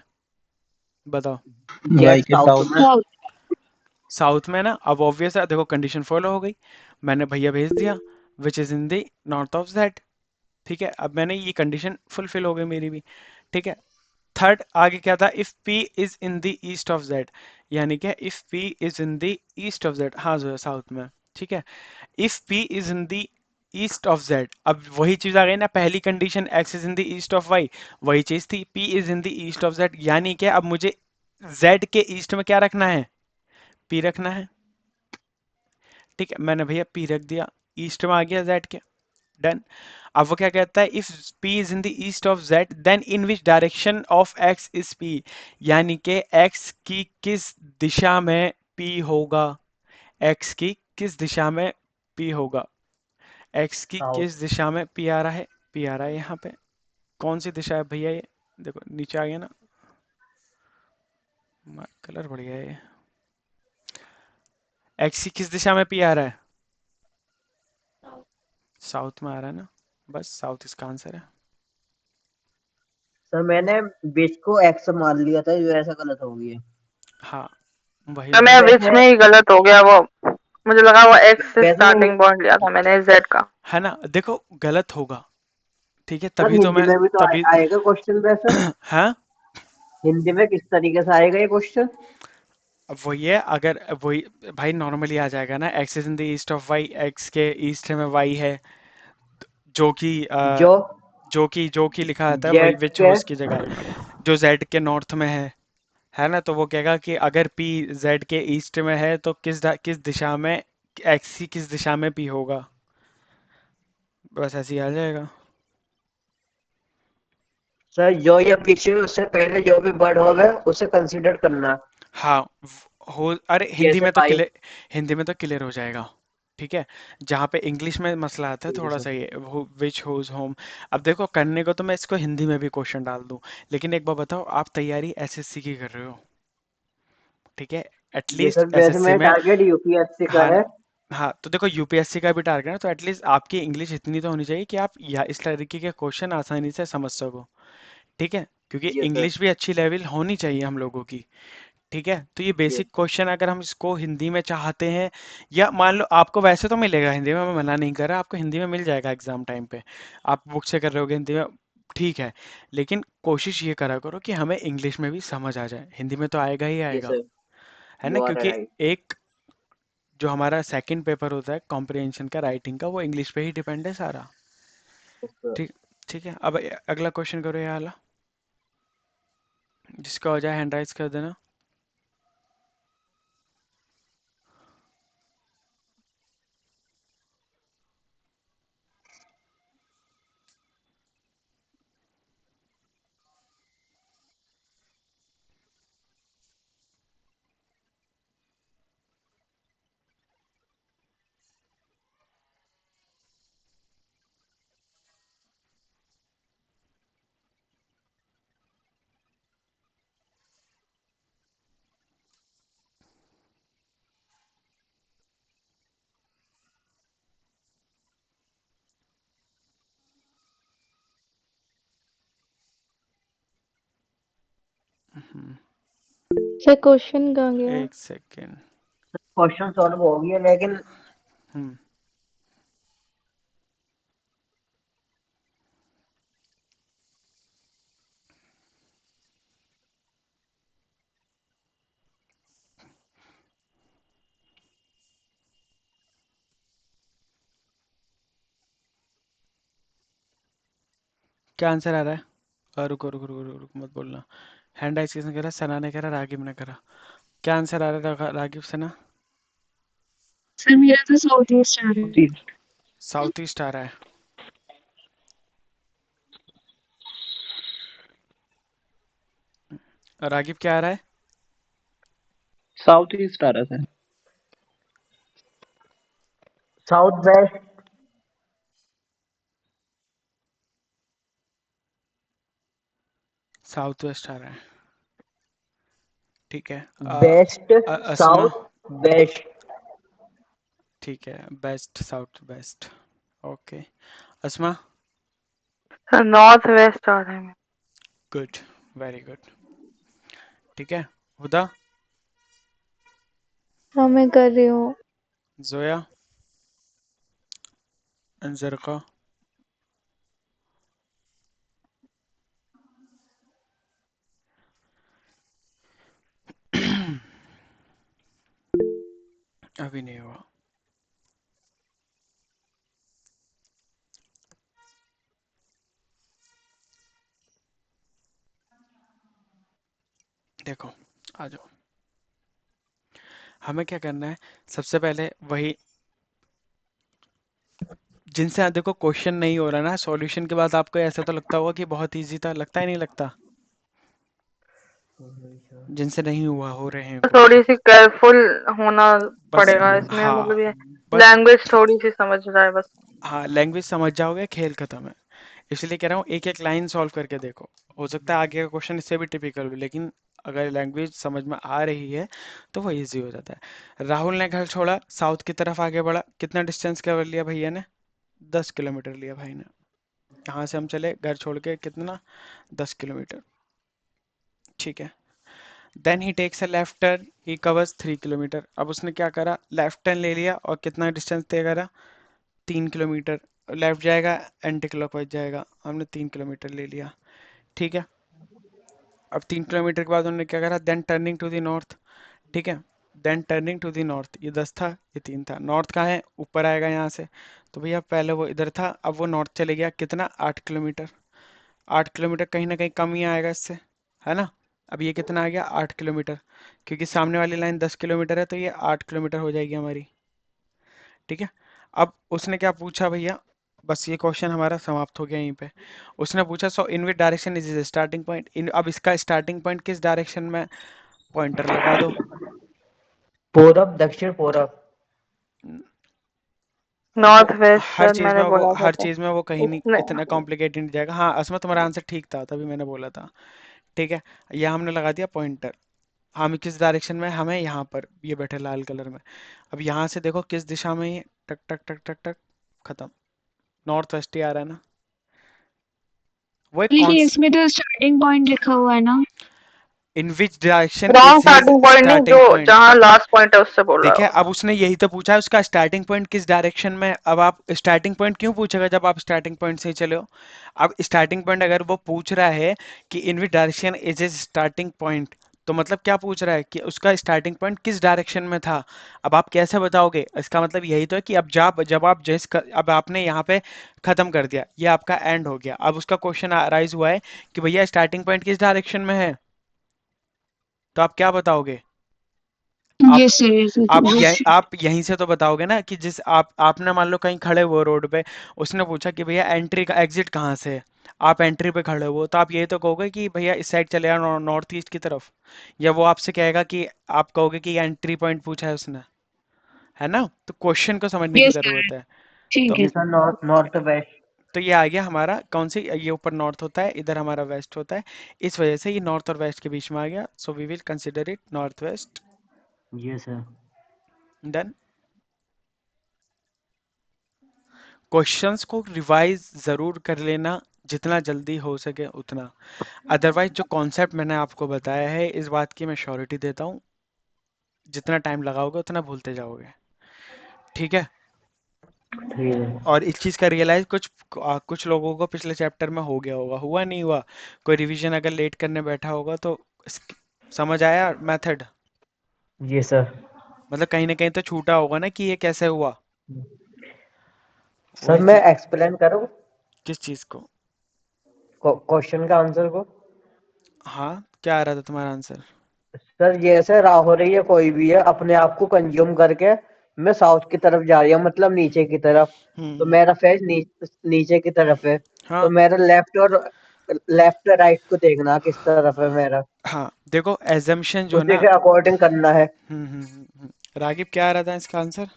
बताओ। वाई जेड के साउथ साउथ। में। साउथ। साउथ में ना, अब ऑब्वियस है, देखो कंडीशन फॉलो हो गई, मैंने भैया भेज दिया which is in the north of Z. ठीक है, अब मैंने ये कंडीशन फुलफिल हो गई मेरी भी। ठीक है, थर्ड आगे क्या था? If P is in the east of Z, यानी कि if P is in the east of Z, हाँ जो है साउथ में। ठीक है, if P is in the east of Z, अब वही चीज आ गई ना, पहली condition X is in the east of Y, वही चीज थी, P is in the east of Z, यानी कि अब मुझे जेड के ईस्ट में क्या रखना है? पी रखना है। ठीक है, मैंने भैया पी रख दिया, ईस्ट में आ गया जेड के। डन। अब वो क्या कहता है? If P is in the east of Z then in which direction of X is P, यानी कि एक्स की किस दिशा में पी होगा? एक्स की किस दिशा में पी होगा? एक्स की साउथ। किस दिशा में पी आ रहा है? पी आ रहा है यहाँ पे। कौन सी दिशा है भैया ये? देखो नीचे आ गया ना, कलर बढ़िया है ये। एक्स की किस दिशा में पी आ रहा है? साउथ में आ रहा है ना, बस साउथ इसका आंसर है। सर मैंने बीच को एक्स मान लिया था, जो ऐसा गलत हो गया। हाँ, वही तो हो मैं गया। बीच वैसे में ही गलत हो गया वो, मुझे लगा वो एक्स से वैसे स्टार्टिंग पॉइंट लिया था मैंने जेड का। है ना, देखो गलत होगा। ठीक है, सर तभी तो हिंदी मैं, में भी तो तभी आएगा क्वेश्चन वैसे। हाँ, हिंदी में किस तरीके से आएगा ये क्वेश्चन? अब वही है, अगर वही भाई नॉर्मली आ जाएगा ना, X is in the east of Y, X के ईस्ट में वाई है, जो कि जो जो कि लिखा आता है वही जेड विच हो के उसकी जगह, जो जेड के नॉर्थ में है ना, तो वो कहेगा कि अगर पी जेड के ईस्ट में है तो किस दिशा में, एक्स की किस दिशा में पी होगा, बस ऐसे ही आ जाएगा। सर जो ये पीछे उससे पहले जो भी वर्ड होगा उसे कंसीडर करना। हाँ, हो, अरे हिंदी जैसे में तो भाई। क्लियर, हिंदी में तो क्लियर हो जाएगा। ठीक है, जहाँ पे इंग्लिश में मसला आता है ठीक है थोड़ा सर। सा ये, वो विच होज होम। अब देखो करने को तो मैं इसको हिंदी में भी क्वेश्चन डाल दूं, लेकिन एक बार बताओ, आप तैयारी एसएससी की कर रहे हो? ठीक है, ये एटलीस्ट सर वैसे एसएससी मेरा में। टारगेट यूपीएससी का हाँ है। ना, हाँ तो देखो यूपीएससी का भी टारगेट है, तो एटलीस्ट आपकी इंग्लिश इतनी तो होनी चाहिए कि आप या इस तरीके के क्वेश्चन आसानी से समझ सको। ठीक है, क्योंकि ये सर। इंग्लिश भी अच्छी लेवल होनी चाहिए हम लोगों की। ठीक है, तो ये ये बेसिक क्वेश्चन अगर हम इसको हिंदी में चाहते हैं, या मान लो आपको वैसे तो मिलेगा हिंदी में, मैं मना नहीं कर रहा, आपको हिंदी में मिल जाएगा एग्जाम टाइम पे, आप बुक से कर रहे होगे हिंदी में, ठीक है, लेकिन कोशिश ये करा करो कि हमें इंग्लिश में भी समझ आ जाए, हिंदी में तो आएगा ही ये आएगा। सर। है ना, यू आर क्योंकि राइट। एक जो हमारा सेकंड पेपर होता है कॉम्प्रिहेंशन का, राइटिंग का, वो इंग्लिश पे ही डिपेंड है सारा। ठीक, ठीक है, अब अगला क्वेश्चन करो ये वाला, जिसका हो जाए हैंड राइज कर देना। हम्म, सर क्वेश्चन कहाँ गया? एक सेकेंड। क्वेश्चन सॉल्व हो गया लेकिन हम्म, क्या आंसर आ रहा है? रुको रुको रुको रुको रुको, मत बोलना। हैंड राइज किसने करा? सना ने करा, रागिब ने करा। क्या आंसर आ रहा है रागिब, सना? सर मेरा तो साउथ ईस्ट आ रहा है। साउथ ईस्ट आ रहा है। रागिब क्या आ रहा है? साउथ ईस्ट आ रहा था। South west. साउथ वेस्ट आ रहा है। ठीक है। वेस्ट असमा? South west. ठीक है, best south west. Okay. Asma? North west आ रहा है। Good, very good. ठीक है। हुदा? हाँ मैं कर रही हूँ। जोया? जरका? अभी नहीं हुआ। देखो, आ जाओ। हमें क्या करना है? सबसे पहले वही, जिनसे देखो क्वेश्चन नहीं हो रहा ना सॉल्यूशन के बाद, आपको ऐसा तो लगता होगा कि बहुत इजी था, लगता ही नहीं लगता? जिनसे नहीं हुआ, हो रहे हैं थोड़ी क्वेश्चन। सी केयरफुल होना बस। पड़ेगा इसमें, हाँ। मतलब ये बस। लैंग्वेज थोड़ी सी समझ रहा है बस। हाँ, लैंग्वेज समझ जाओगे, खेल खत्म है। इसलिए कह रहा हूँ, एक एक लाइन सॉल्व करके देखो। हो सकता है आगे का क्वेश्चन इससे भी टिपिकल हो, लेकिन अगर लैंग्वेज समझ में आ रही है तो वो इजी हो जाता है। राहुल ने घर छोड़ा, साउथ की तरफ आगे बढ़ा, कितना डिस्टेंस कवर लिया भैया ने? 10 किलोमीटर लिया भाई ने। यहाँ से हम चले घर छोड़ के, कितना? 10 किलोमीटर। ठीक है। Then he takes a left turn, he covers 3 kilometre. अब उसने क्या करा? लेफ्ट टर्न ले लिया, और कितना डिस्टेंस तय करा? 3 किलोमीटर। लेफ्ट जाएगा, एंटी क्लॉकवाइज जाएगा, हमने 3 किलोमीटर ले लिया। ठीक है। अब 3 किलोमीटर के बाद उन्होंने क्या करा? Then turning to the north. ठीक है। Then turning to the north, ये 10 था, ये 3 था। नॉर्थ कहाँ है? ऊपर आएगा यहाँ से। तो भैया पहले वो इधर था, अब वो नॉर्थ चले गया, कितना? 8 किलोमीटर। 8 किलोमीटर कहीं ना कहीं कम ही आएगा इससे, है ना? अब ये कितना आ गया? 8 किलोमीटर। क्योंकि सामने वाली लाइन 10 किलोमीटर है, तो ये 8 किलोमीटर हो जाएगी हमारी। ठीक है। अब उसने क्या पूछा भैया? बस ये क्वेश्चन हमारा समाप्त हो गया यहीं पे। उसने पूछा, so in which direction is is starting point in, अब इसका स्टार्टिंग पॉइंट किस डायरेक्शन में? पॉइंटर लगा दो। पूरब दक्षिण पूरब। वो नॉर्थ वेस्ट हर सर चीज में मैंने वो बोला था हर तो चीज में वो कहीं नहीं उसने। इतना कॉम्प्लिकेटेड नहीं जाएगा। हाँ असमा, तुम्हारा आंसर ठीक था, तभी मैंने बोला था। ठीक है। यह हमने लगा दिया पॉइंटर। हम किस डायरेक्शन में? हमें यहाँ पर ये बैठे लाल कलर में। अब यहाँ से देखो किस दिशा में ये, टक टक टक टक टक, खत्म। नॉर्थ वेस्ट ही आ रहा है ना? वो एक लेकिन कॉन्स इसमें तो स्टार्टिंग पॉइंट लिखा हुआ है ना। In which direction wrong is his starting point नहीं, जो स्टार्टिंग पॉइंट। जहाँ लास्ट पॉइंट है उससे बोल रहा है देखिए, वो। अब उसने यही तो पूछा है, उसका स्टार्टिंग पॉइंट किस डायरेक्शन में। अब आप स्टार्टिंग पॉइंट क्यों पूछेगा जब आप स्टार्टिंग पॉइंट से ही चले हो? अब स्टार्टिंग पॉइंट अगर वो पूछ रहा है कि in which direction is is starting point, तो मतलब क्या पूछ रहा है कि उसका स्टार्टिंग पॉइंट किस डायरेक्शन में था। अब आप कैसे बताओगे? इसका मतलब यही तो है कि अब जब आप अब आपने यहाँ पे खत्म कर दिया, ये आपका एंड हो गया। अब उसका क्वेश्चन राइज हुआ है कि भैया स्टार्टिंग पॉइंट किस डायरेक्शन में है, तो आप क्या बताओगे? आप यस सर, यस सर। आप यहीं से तो बताओगे ना कि जिस आपने मान लो कहीं खड़े हुए रोड पे, उसने पूछा कि भैया एंट्री का एग्जिट कहाँ से है, आप एंट्री पे खड़े हो, तो आप यही तो कहोगे कि भैया इस साइड चले जाओ, नॉर्थ ईस्ट की तरफ। या वो आपसे कहेगा कि आप कहोगे कि एंट्री पॉइंट पूछा है उसने, है ना? तो क्वेश्चन को समझने की यस सर, जरूरत है। तो ठीक है जी sir. Sir, north north west. तो ये आ गया हमारा कौन सी, ये ऊपर नॉर्थ होता है, इधर हमारा वेस्ट होता है। इस वजह से ये नॉर्थ और वेस्ट के बीच में आ गया, so we will consider it north west. जी सर। डन। क्वेश्चंस को रिवाइज जरूर कर लेना, जितना जल्दी हो सके उतना। अदरवाइज जो कॉन्सेप्ट मैंने आपको बताया है इस बात की मैं श्योरिटी देता हूँ, जितना टाइम लगाओगे उतना भूलते जाओगे। ठीक है। ठीक है। और इस चीज़ का रियलाइज कुछ लोगों को पिछले चैप्टर में हो गया होगा, हुआ नहीं हुआ, कोई रिवीजन अगर लेट करने बैठा होगा तो समझ आया मेथड। जी सर। मतलब कहीं ना कहीं तो छूटा होगा ना कि ये कैसे हुआ। सर वही मैं चीज। एक्सप्लेन करूँ किस चीज को? क्वेश्चन का आंसर को? हाँ, क्या आ रहा था तुम्हारा आंसर? सर जैसे राह हो रही है कोई भी है अपने आप को कंज्यूम करके, मैं साउथ की तरफ जा रही हूँ मतलब नीचे की तरफ। तो हम्म। मेरा फेस नीचे की तरफ है, तो हाँ मेरा लेफ्ट राइट को देखना किस तरफ है मेरा, हाँ, देखो एजम्पशन जो उसी ना। के अकॉर्डिंग करना है। रागिब क्या आ रहा था इसका आंसर?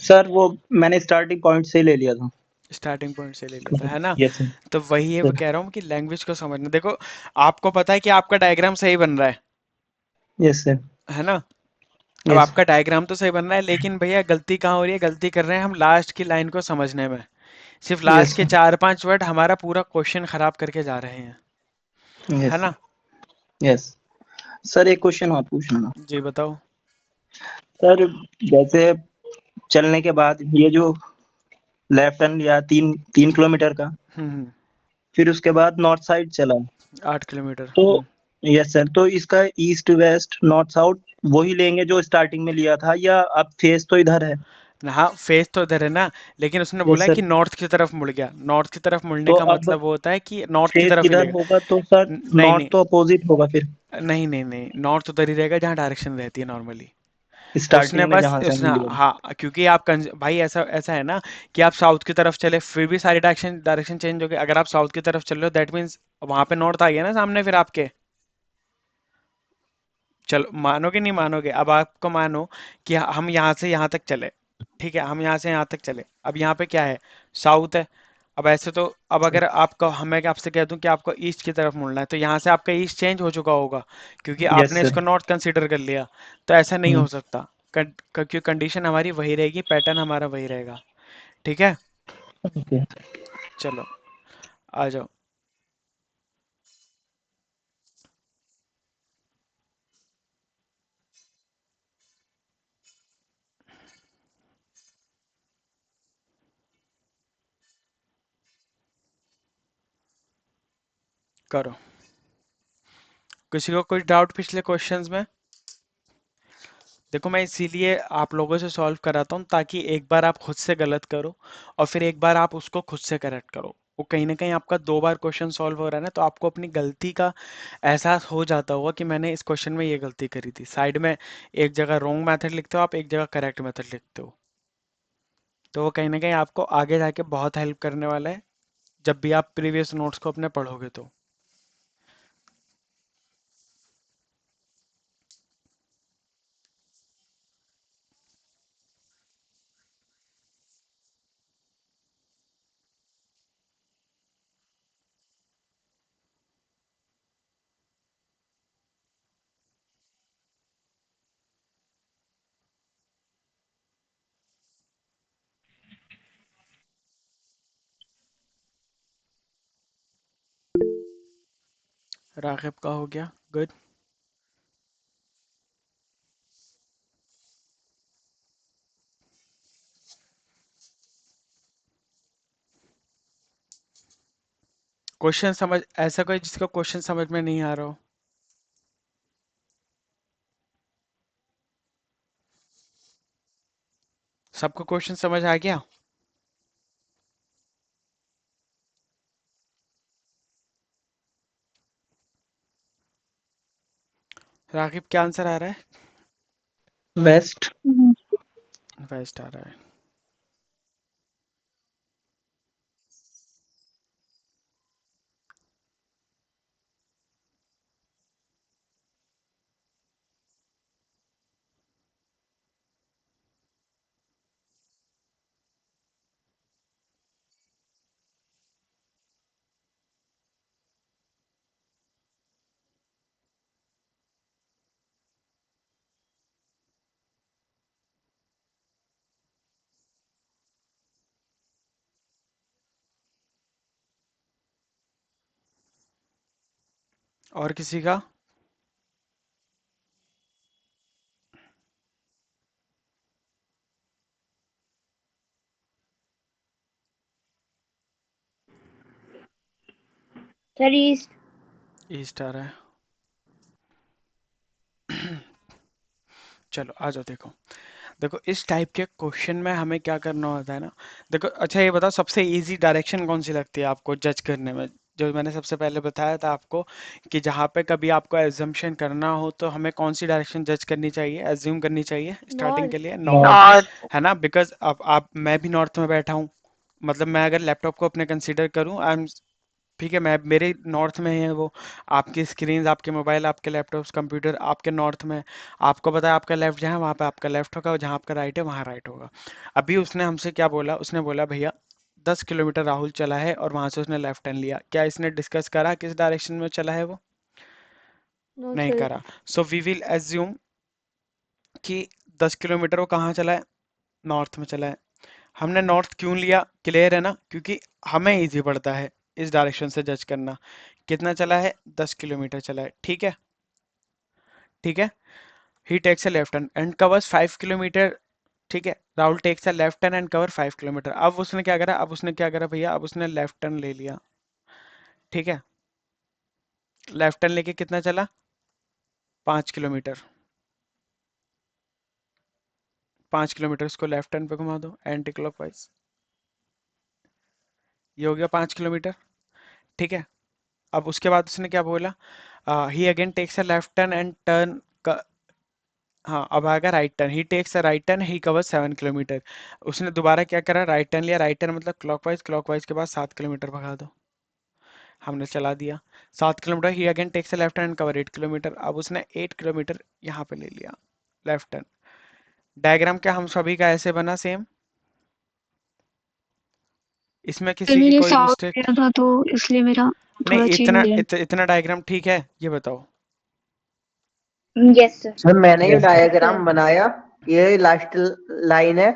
सर वो मैंने स्टार्टिंग पॉइंट से ही ले लिया था। स्टार्टिंग पॉइंट से ले लेता है ना। Yes sir. तो वही है, वो सर कह रहा हूँ कि लैंग्वेज को समझना। देखो आपको पता है कि आपका डायग्राम सही बन रहा यस सर। है ना। अब यस। आपका डायग्राम तो सही बन रहा है, लेकिन भैया गलती कहाँ हो रही है? गलती कर रहे हैं हम लास्ट की लाइन को समझने में। सिर्फ लास्ट यस के सर। 4-5 वर्ड हमारा पूरा क्वेश्चन खराब करके जा रहे हैं। है यस। ना। यस। सर एक क्वेश्चन और पूछना था। जी बताओ। सर जैसे चलने के बाद ये जो लेफ्ट टर्न लिया 3 किलोमीटर का, हम्म। फिर उसके बाद नॉर्थ साइड चला, 8 किलोमीटर। तो यस सर, तो इसका ईस्ट वेस्ट नॉर्थ साउथ वही लेंगे जो स्टार्टिंग में लिया था, या अब फेस तो इधर है? हाँ, फेस तो इधर है ना, लेकिन उसने बोला यस है कि सर। नॉर्थ की तरफ मुड़ गया। नॉर्थ की तरफ मुड़ने तो का अब मतलब वो होता है कि नॉर्थ की फेस तरफ ही इधर लेगा। होगा तो सर नहीं नॉर्थ नहीं तो अपोजिट होगा फिर, नहीं नहीं नहीं, नॉर्थ उधर ही रहेगा जहाँ डायरेक्शन रहती है नॉर्मली। उसने स्टार्टिंग में बस जहां से हमने उसने लिया। हाँ, क्योंकि आप भाई ऐसा ऐसा है ना कि आप साउथ की तरफ चले फिर भी सारी डायरेक्शन डायरेक्शन चेंज हो गई। अगर आप साउथ की तरफ चल रहे हो दैट मीन्स वहां पे नॉर्थ आ गया ना सामने फिर आपके। चलो मानोगे नहीं मानोगे, अब आपको मानो कि हम यहाँ से यहाँ तक चले। ठीक है, हम यहाँ से यहाँ तक चले, अब यहाँ पे क्या है? साउथ है। अब ऐसे तो अब अगर आपको मैं आपसे कह दूं कि आपको ईस्ट की तरफ मुड़ना है तो यहाँ से आपका ईस्ट चेंज हो चुका होगा, क्योंकि यस आपने सर। इसको नॉर्थ कंसीडर कर लिया। तो ऐसा नहीं हम्म। हो सकता। क्योंकि कंडीशन हमारी वही रहेगी, पैटर्न हमारा वही रहेगा। ठीक है। ओके। चलो आ जाओ। करो। किसी को कोई डाउट पिछले क्वेश्चंस में? देखो मैं इसीलिए आप लोगों से सॉल्व कराता हूँ ताकि एक बार आप खुद से गलत करो और फिर एक बार आप उसको खुद से करेक्ट करो। वो कहीं ना कहीं आपका 2 बार क्वेश्चन सॉल्व हो रहा है ना, तो आपको अपनी गलती का एहसास हो जाता होगा कि मैंने इस क्वेश्चन में ये गलती करी थी। साइड में एक जगह रॉन्ग मेथड लिखते हो आप, एक जगह करेक्ट मेथड लिखते हो। तो वो कहीं ना कहीं आपको आगे जाके बहुत हेल्प करने वाला है जब भी आप प्रीवियस नोट्स को अपने पढ़ोगे तो। राघव का हो गया, गुड। क्वेश्चन समझ, ऐसा कोई जिसका क्वेश्चन समझ में नहीं आ रहा हो? सबको क्वेश्चन समझ आ गया? राघव क्या आंसर आ रहा वेस्ट। है? वेस्ट आ रहा है। और किसी का? Sir east. ईस्ट आ रहा है। चलो आ जाओ। देखो देखो इस टाइप के क्वेश्चन में हमें क्या करना होता है ना। देखो अच्छा ये बताओ, सबसे इजी डायरेक्शन कौन सी लगती है आपको जज करने में? जो मैंने सबसे पहले बताया था आपको कि जहाँ पे कभी आपको एज्यूम्शन करना हो तो हमें कौन सी डायरेक्शन जज करनी चाहिए, एज्यूम करनी चाहिए स्टार्टिंग के नॉर्थ। लिए? नॉर्थ। नॉर्थ। नॉर्थ। है ना, बिकॉज अब आप मैं भी नॉर्थ में बैठा हूँ। मतलब मैं अगर लैपटॉप को अपने कंसीडर करूँ, आई एम ठीक है, मैं मेरे नॉर्थ में है वो। आपकी स्क्रीन, आपके मोबाइल, आपके लैपटॉप्स, कंप्यूटर आपके नॉर्थ में। आपको पता है आपका लेफ्ट जहाँ है वहाँ पे आपका लेफ्ट होगा, और जहाँ आपका राइट है वहाँ राइट होगा। अभी उसने हमसे क्या बोला, उसने बोला भैया 10 किलोमीटर राहुल चला है और वहां से उसने लेफ्ट टर्न लिया। क्या इसने डिस्कस करा किस डायरेक्शन में चला है वो? नो नहीं सर। करा। सो वी विल एज्यूम कि 10 किलोमीटर वो कहाँ चला है? नॉर्थ में चला है। हमने नॉर्थ क्यों लिया? क्लियर है ना, क्योंकि हमें इजी पड़ता है इस डायरेक्शन से जज करना। कितना चला है? 10 किलोमीटर चला है। ठीक है, ठीक है। He takes a left turn and covers 5 kilometre. ठीक है, Rahul takes a left turn and cover 5 kilometre. अब उसने क्या करा, अब उसने क्या करा भैया, अब उसने लेफ्ट टर्न ले लिया। ठीक है, लेफ्ट टर्न लेके कितना चला? 5 किलोमीटर। 5 किलोमीटर इसको लेफ्ट टर्न पे घुमा दो एंटी क्लॉकवाइज। ये हो गया 5 किलोमीटर। ठीक है, अब उसके बाद उसने क्या बोला? He again takes a left turn and turn. हाँ, अब आएगा right turn. He takes a right turn, he cover 7 kilometre. उसने दोबारा क्या करा? राइट टर्न लिया। राइट टर्न मतलब क्लॉकवाइज। क्लॉकवाइज के बाद 7 किलोमीटर भगा दो। हमने चला दिया 7 kilometre. He again takes a left turn, cover 8 kilometre. अब उसने 8 किलोमीटर यहाँ पे ले लिया लेफ्ट टर्न। डायग्राम क्या हम सभी का ऐसे बना सेम? इसमें फिर किसी की मैंने कोई साउथ मिस्टेक? लिया था तो इसलिए मेरा नहीं, थोड़ा इतना चेंज है। इतना डायग्राम ठीक है, ये बताओ। Yes sir. सर मैंने ये यस सर। डायग्राम बनाया, ये लास्ट लाइन है,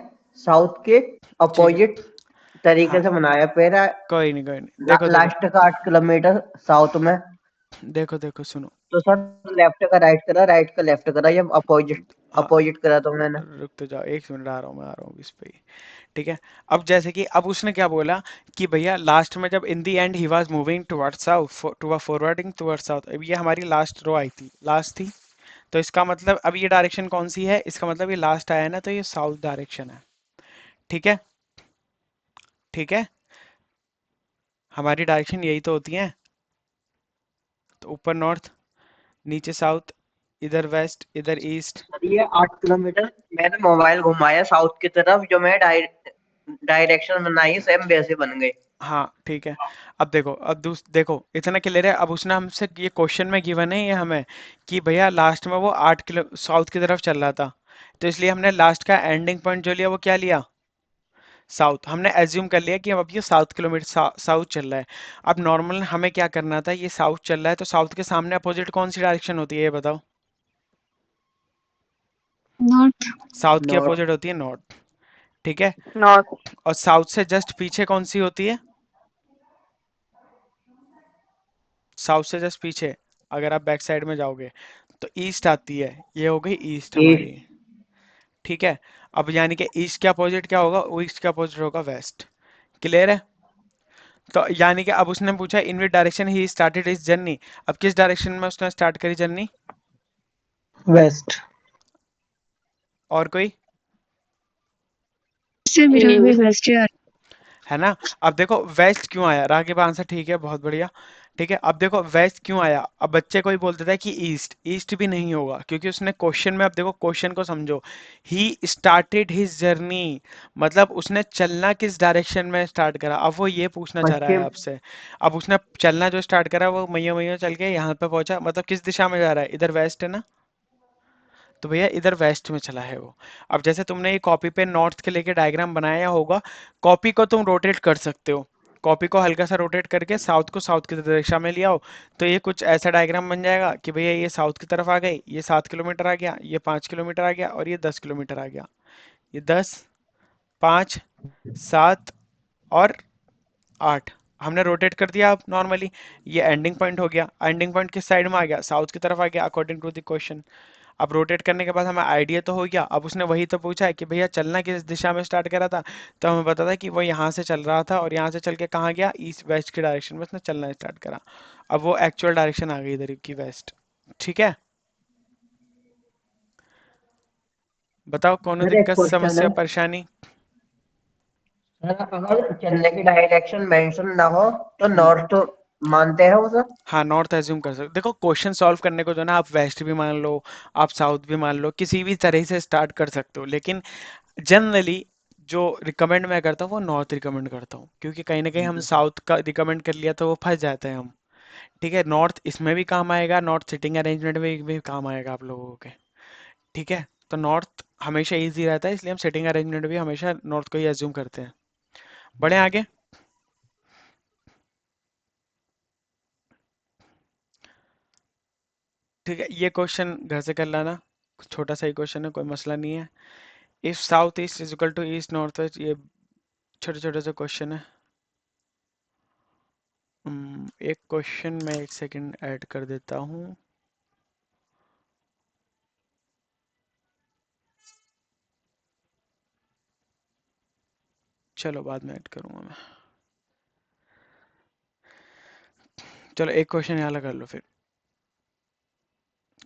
साउथ के ठीक है। अपोजिट तरीके हाँ, से बनाया। पहला कोई नहीं कोई नहीं। देखो देखो लास्ट का 8 किलोमीटर साउथ में। देखो देखो सुनो। तो सर लेफ्ट का राइट करा, राइट का लेफ्ट करा, ये अपोजिट हाँ, अपोजिट करा तो मैंने। रुक तो जाओ, 1 मिनट आ रहा हूँ, मैं आ रहा हूँ इस पे ही। ठीक है, अब जैसे कि अब उसने क्या बोला कि भैया लास्ट में जब in the end he was moving towards south, to forwarding towards south. अब ये हमारी लास्ट रो आई थी, लास्ट थी। तो इसका मतलब अब ये डायरेक्शन कौन सी है? इसका मतलब ये लास्ट आया है ना, तो ये साउथ डायरेक्शन है। ठीक है, ठीक है। हमारी डायरेक्शन यही तो होती है। तो ऊपर नॉर्थ, नीचे साउथ, इधर वेस्ट, इधर ईस्ट। सर ये 8 किलोमीटर मैंने मोबाइल घुमाया साउथ की तरफ, जो मैं डायरेक्शन बनाई सेम वैसे बन गए। हाँ ठीक है। अब देखो, अब देखो इतना क्लियर है। अब उसने हमसे ये क्वेश्चन में गिवन है ये हमें कि भैया लास्ट में वो 8 किलो साउथ की तरफ चल रहा था। तो इसलिए हमने लास्ट का एंडिंग पॉइंट जो लिया वो क्या लिया? साउथ। हमने एज्यूम कर लिया कि अब ये 7 किलोमीटर साउथ चल रहा है। अब नॉर्मल हमें क्या करना था, ये साउथ चल रहा है तो साउथ के सामने अपोजिट कौन सी डायरेक्शन होती है ये बताओ? नॉर्थ। साउथ की नॉर्थ। अपोजिट होती है नॉर्थ। ठीक है, नॉर्थ। और साउथ से जस्ट पीछे कौन सी होती है? साउथ से जस्ट पीछे अगर आप बैक साइड में जाओगे तो ईस्ट आती है। ये हो गई ईस्ट हमारी। ईस्ट। ठीक है, अब यानी कि ईस्ट के अपोजिट क्या होगा? ईस्ट के अपोजिट होगा वेस्ट। क्लियर है? तो यानी कि अब उसने पूछा in which direction he started his journey. अब किस डायरेक्शन में उसने स्टार्ट करी जर्नी? वेस्ट। और कोई? इससे मेरा भी वेस्ट है। है ना। अब देखो वेस्ट क्यों आया, राघव आंसर ठीक है, बहुत बढ़िया। ठीक है, अब देखो वेस्ट क्यों आया। अब बच्चे कोई बोल देता है कि ईस्ट, ईस्ट भी नहीं होगा क्योंकि उसने क्वेश्चन में, अब देखो क्वेश्चन को समझो। ही स्टार्टेड हिज जर्नी, मतलब उसने चलना किस डायरेक्शन में स्टार्ट करा। अब वो ये पूछना चाह रहा है पश्चिम। आपसे। अब उसने चलना जो स्टार्ट करा वो मैया मैया चल के यहाँ पे पहुंचा, मतलब किस दिशा में जा रहा है? इधर वेस्ट है ना, तो भैया इधर वेस्ट में चला है वो। अब जैसे तुमने ये कॉपी पे नॉर्थ के लेके डायग्राम बनाया होगा, कॉपी को तुम रोटेट कर सकते हो। कॉपी को हल्का सा रोटेट करके साउथ को साउथ की दिशा में ले आओ, तो ये कुछ ऐसा डायग्राम बन जाएगा कि भैया ये साउथ की तरफ आ गई, ये 7 किलोमीटर आ गया, ये 5 किलोमीटर आ गया, और ये 10 किलोमीटर आ गया। ये 10, 5, 7 और 8। हमने रोटेट कर दिया अब नॉर्मली, ये एंडिंग पॉइंट हो गया। एंडिंग पॉइंट किस साइड में आ गया? साउथ की तरफ आ गया अकॉर्डिंग टू द क्वेश्चन। अब रोटेट करने के बाद हमें आइडिया तो हो गया। अब उसने वही तो पूछा है कि भैया चलना किस दिशा में स्टार्ट करा था, तो हमें पता था कि वो यहाँ से चल रहा था और यहाँ से चल के कहाँ गया, ईस्ट वेस्ट की डायरेक्शन में उसने चलना स्टार्ट करा। अब वो एक्चुअल डायरेक्शन आ गई इधर की, वेस्ट। ठीक है, बताओ कौन सर एक दिक्कत क्वेश्चन समस्या है परेशानी? सर, अगर चलने की डायरेक्शन मेंशन ना हो तो हम्म, नॉर्थ मानते हैं वो सर? हाँ नॉर्थ एज्यूम कर सकते। देखो क्वेश्चन सॉल्व करने को जो ना, आप वेस्ट भी मान लो, आप साउथ भी मान लो, किसी भी तरह से स्टार्ट कर सकते हो, लेकिन जनरली जो रिकमेंड मैं करता हूँ वो नॉर्थ रिकमेंड करता हूँ, क्योंकि कहीं ना कहीं हम साउथ का रिकमेंड कर लिया तो वो फंस जाते हैं हम। ठीक है, नॉर्थ इसमें भी काम आएगा, नॉर्थ सिटिंग अरेंजमेंट में भी काम आएगा आप लोगों के। ठीक है, तो नॉर्थ हमेशा इजी रहता है, इसलिए हम सिटिंग अरेंजमेंट भी हमेशा नॉर्थ को ही एज्यूम करते हैं। बढ़े आगे। ठीक है, ये क्वेश्चन घर से कर लाना, छोटा सा ही क्वेश्चन है, कोई मसला नहीं है। If south east is equal to east north west, ये छोटे छोटे से क्वेश्चन है। एक क्वेश्चन मैं एक सेकंड ऐड कर देता हूँ। चलो बाद में ऐड करूंगा मैं। चलो एक क्वेश्चन यहाँ लगा लो फिर।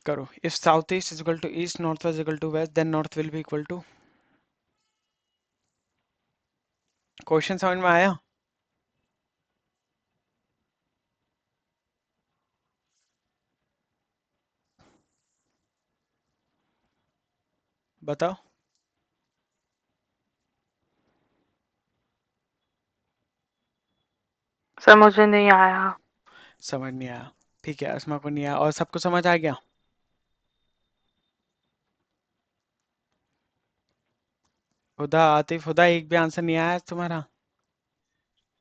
करो, if south east is equal to east, north west equal to west, then north will be equal to. Question समझ में आया? बताओ। सर मुझे नहीं आया। समझ नहीं आया? ठीक है, अस्मा को नहीं आया और सबको समझ आ गया? हुदा, आतिफ, हुदा, एक भी आंसर नहीं आया आज तुम्हारा?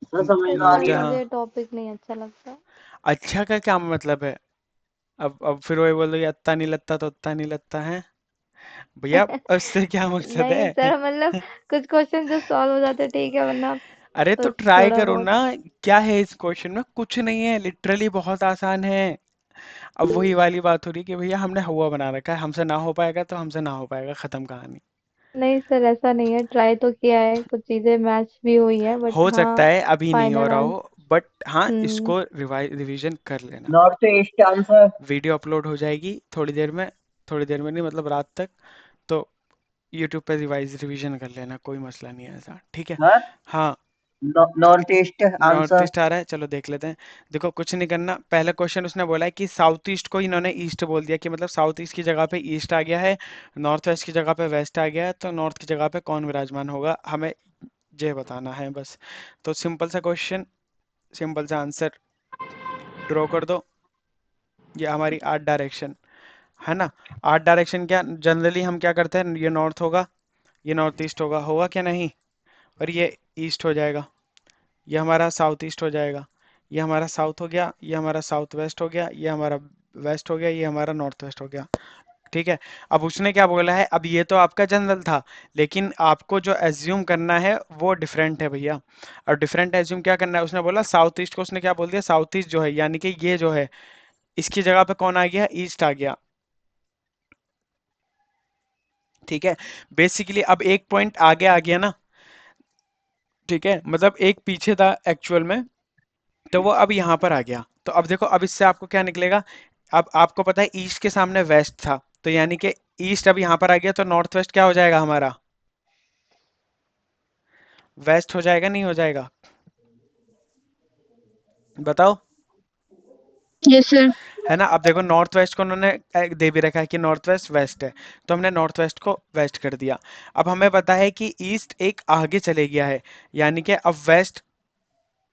सर समझ में आ सर नूरजहां। गया। मुझे टॉपिक नहीं अच्छा लगता। अच्छा का क्या मतलब है? अब फिर वही बोल रही, अत्ता नहीं लगता तो अत्ता नहीं लगता है भैया, उससे क्या मकसद नहीं है? सर, मतलब कुछ क्वेश्चन जो सॉल्व हो जाते ठीक है, वरना अरे तो तो ट्राई थोड़ा करो बहुत। ना। क्या है इस क्वेश्चन में? कुछ नहीं है, लिटरली बहुत आसान है। अब वही वाली बात हो रही कि भैया हमने हुआ बना रखा है, हमसे ना हो पाएगा तो हमसे ना हो पाएगा, खत्म कहानी। नहीं सर, ऐसा नहीं है, ट्राई तो किया है, कुछ चीजें मैच भी हुई है, बट हो सकता हाँ, है अभी नहीं हो फाइनल रहा आंसर। हो, बट हाँ हम्म। इसको रिवीजन कर लेना। North east answer. Video upload हो जाएगी थोड़ी देर में, थोड़ी देर में नहीं मतलब रात तक, तो यूट्यूब पे रिवीजन कर लेना, कोई मसला नहीं है ऐसा। ठीक है। सर हाँ, north east north answer. East आ रहा है, चलो देख लेते हैं। देखो कुछ नहीं करना, पहला क्वेश्चन उसने बोला है कि साउथ ईस्ट को इन्होंने ईस्ट बोल दिया, कि मतलब साउथ ईस्ट की जगह पे ईस्ट आ गया है, नॉर्थ वेस्ट की जगह पे वेस्ट आ गया है, तो नॉर्थ की जगह पे कौन विराजमान होगा, हमें ये बताना है बस। तो सिंपल सा क्वेश्चन, सिंपल सा आंसर ड्रॉ कर दो। ये हमारी आर्ट डायरेक्शन है ना। आर्ट डायरेक्शन क्या जनरली हम क्या करते हैं, ये नॉर्थ होगा, ये नॉर्थ ईस्ट होगा, होगा क्या नहीं, और ये ईस्ट हो जाएगा, ये हमारा साउथ ईस्ट हो जाएगा, ये हमारा साउथ हो गया, ये हमारा साउथ वेस्ट हो गया, ये हमारा वेस्ट हो गया, ये हमारा नॉर्थ वेस्ट हो गया। ठीक है। अब उसने क्या बोला है, अब ये तो आपका जनरल था, लेकिन आपको जो एज्यूम करना है वो डिफरेंट है भैया। और डिफरेंट एज्यूम क्या करना है, उसने बोला साउथ ईस्ट को, उसने क्या बोल दिया, साउथ ईस्ट जो है यानी कि ये जो है, इसकी जगह पे कौन आ गया, ईस्ट आ गया। ठीक है, बेसिकली अब एक पॉइंट आगे आ गया ना। ठीक है, मतलब एक पीछे था एक्चुअल में, तो वो अब यहाँ पर आ गया। तो अब देखो, अब इससे आपको क्या निकलेगा, अब आपको पता है ईस्ट के सामने वेस्ट था, तो यानी कि ईस्ट अब यहाँ पर आ गया, तो नॉर्थ वेस्ट क्या हो जाएगा हमारा, वेस्ट हो जाएगा नहीं हो जाएगा, बताओ। Yes sir. है ना। अब देखो नॉर्थ वेस्ट को उन्होंने दे भी रखा है कि नॉर्थ वेस्ट वेस्ट है, तो हमने नॉर्थ वेस्ट को वेस्ट कर दिया। अब हमें पता है कि ईस्ट एक आगे चले गया है, यानी कि अब वेस्ट,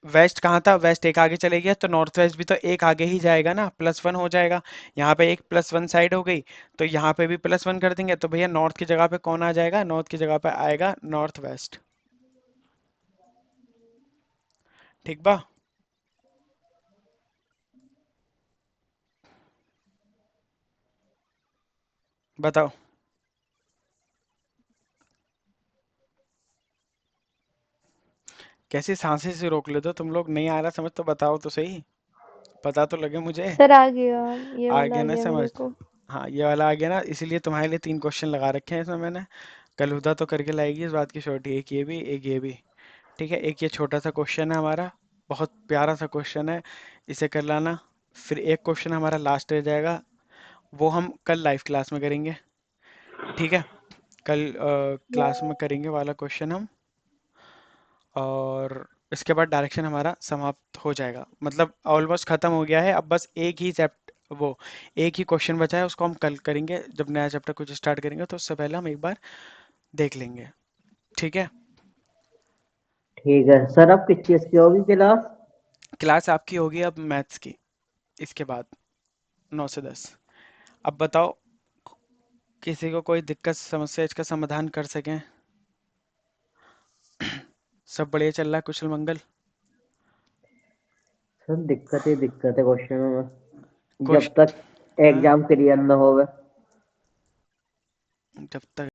वेस्ट कहाँ था, वेस्ट एक आगे चले गया, तो नॉर्थ वेस्ट भी तो एक आगे ही जाएगा ना, +1 हो जाएगा। यहाँ पे एक +1 साइड हो गई, तो यहाँ पे भी +1 कर देंगे, तो भैया नॉर्थ की जगह पे कौन आ जाएगा, नॉर्थ की जगह पे आएगा नॉर्थ वेस्ट। ठीक बा। बताओ, कैसी सांसें से रोक लेते हो तुम लोग? नहीं आ रहा समझ तो बताओ तो सही, पता तो लगे मुझे। सर आ गया, ये आ वाला गया आ ना गया समझ? मेरे को। हाँ ये वाला आ गया ना, इसीलिए तुम्हारे लिए 3 क्वेश्चन लगा रखे हैं इसमें मैंने। कल हुदा तो करके लाएगी इस बात की श्योरिटी, एक ये भी एक ये भी। ठीक है, एक ये छोटा सा क्वेश्चन है हमारा, बहुत प्यारा सा क्वेश्चन है, इसे कर लाना। फिर एक क्वेश्चन हमारा लास्ट रह जाएगा, वो हम कल लाइव क्लास में करेंगे। ठीक है, कल क्लास में करेंगे वाला क्वेश्चन हम, और इसके बाद डायरेक्शन हमारा समाप्त हो जाएगा, मतलब ऑलमोस्ट खत्म हो गया है। अब बस एक ही वो एक ही क्वेश्चन बचा है, उसको हम कल करेंगे जब नया चैप्टर कुछ स्टार्ट करेंगे, तो उससे पहले हम एक बार देख लेंगे। ठीक है, ठीक है सर, अब किस चीज की होगी क्लास? क्लास आपकी होगी अब मैथ्स की, इसके बाद 9 से 10। अब बताओ, किसी को कोई दिक्कत समस्या इसका समाधान कर सकें? सब बढ़िया चल रहा है, कुशल मंगल? सर दिक्कत है क्वेश्चनों में, जब कुछ तक हाँ, एग्जाम क्लियर न होवे। जब तक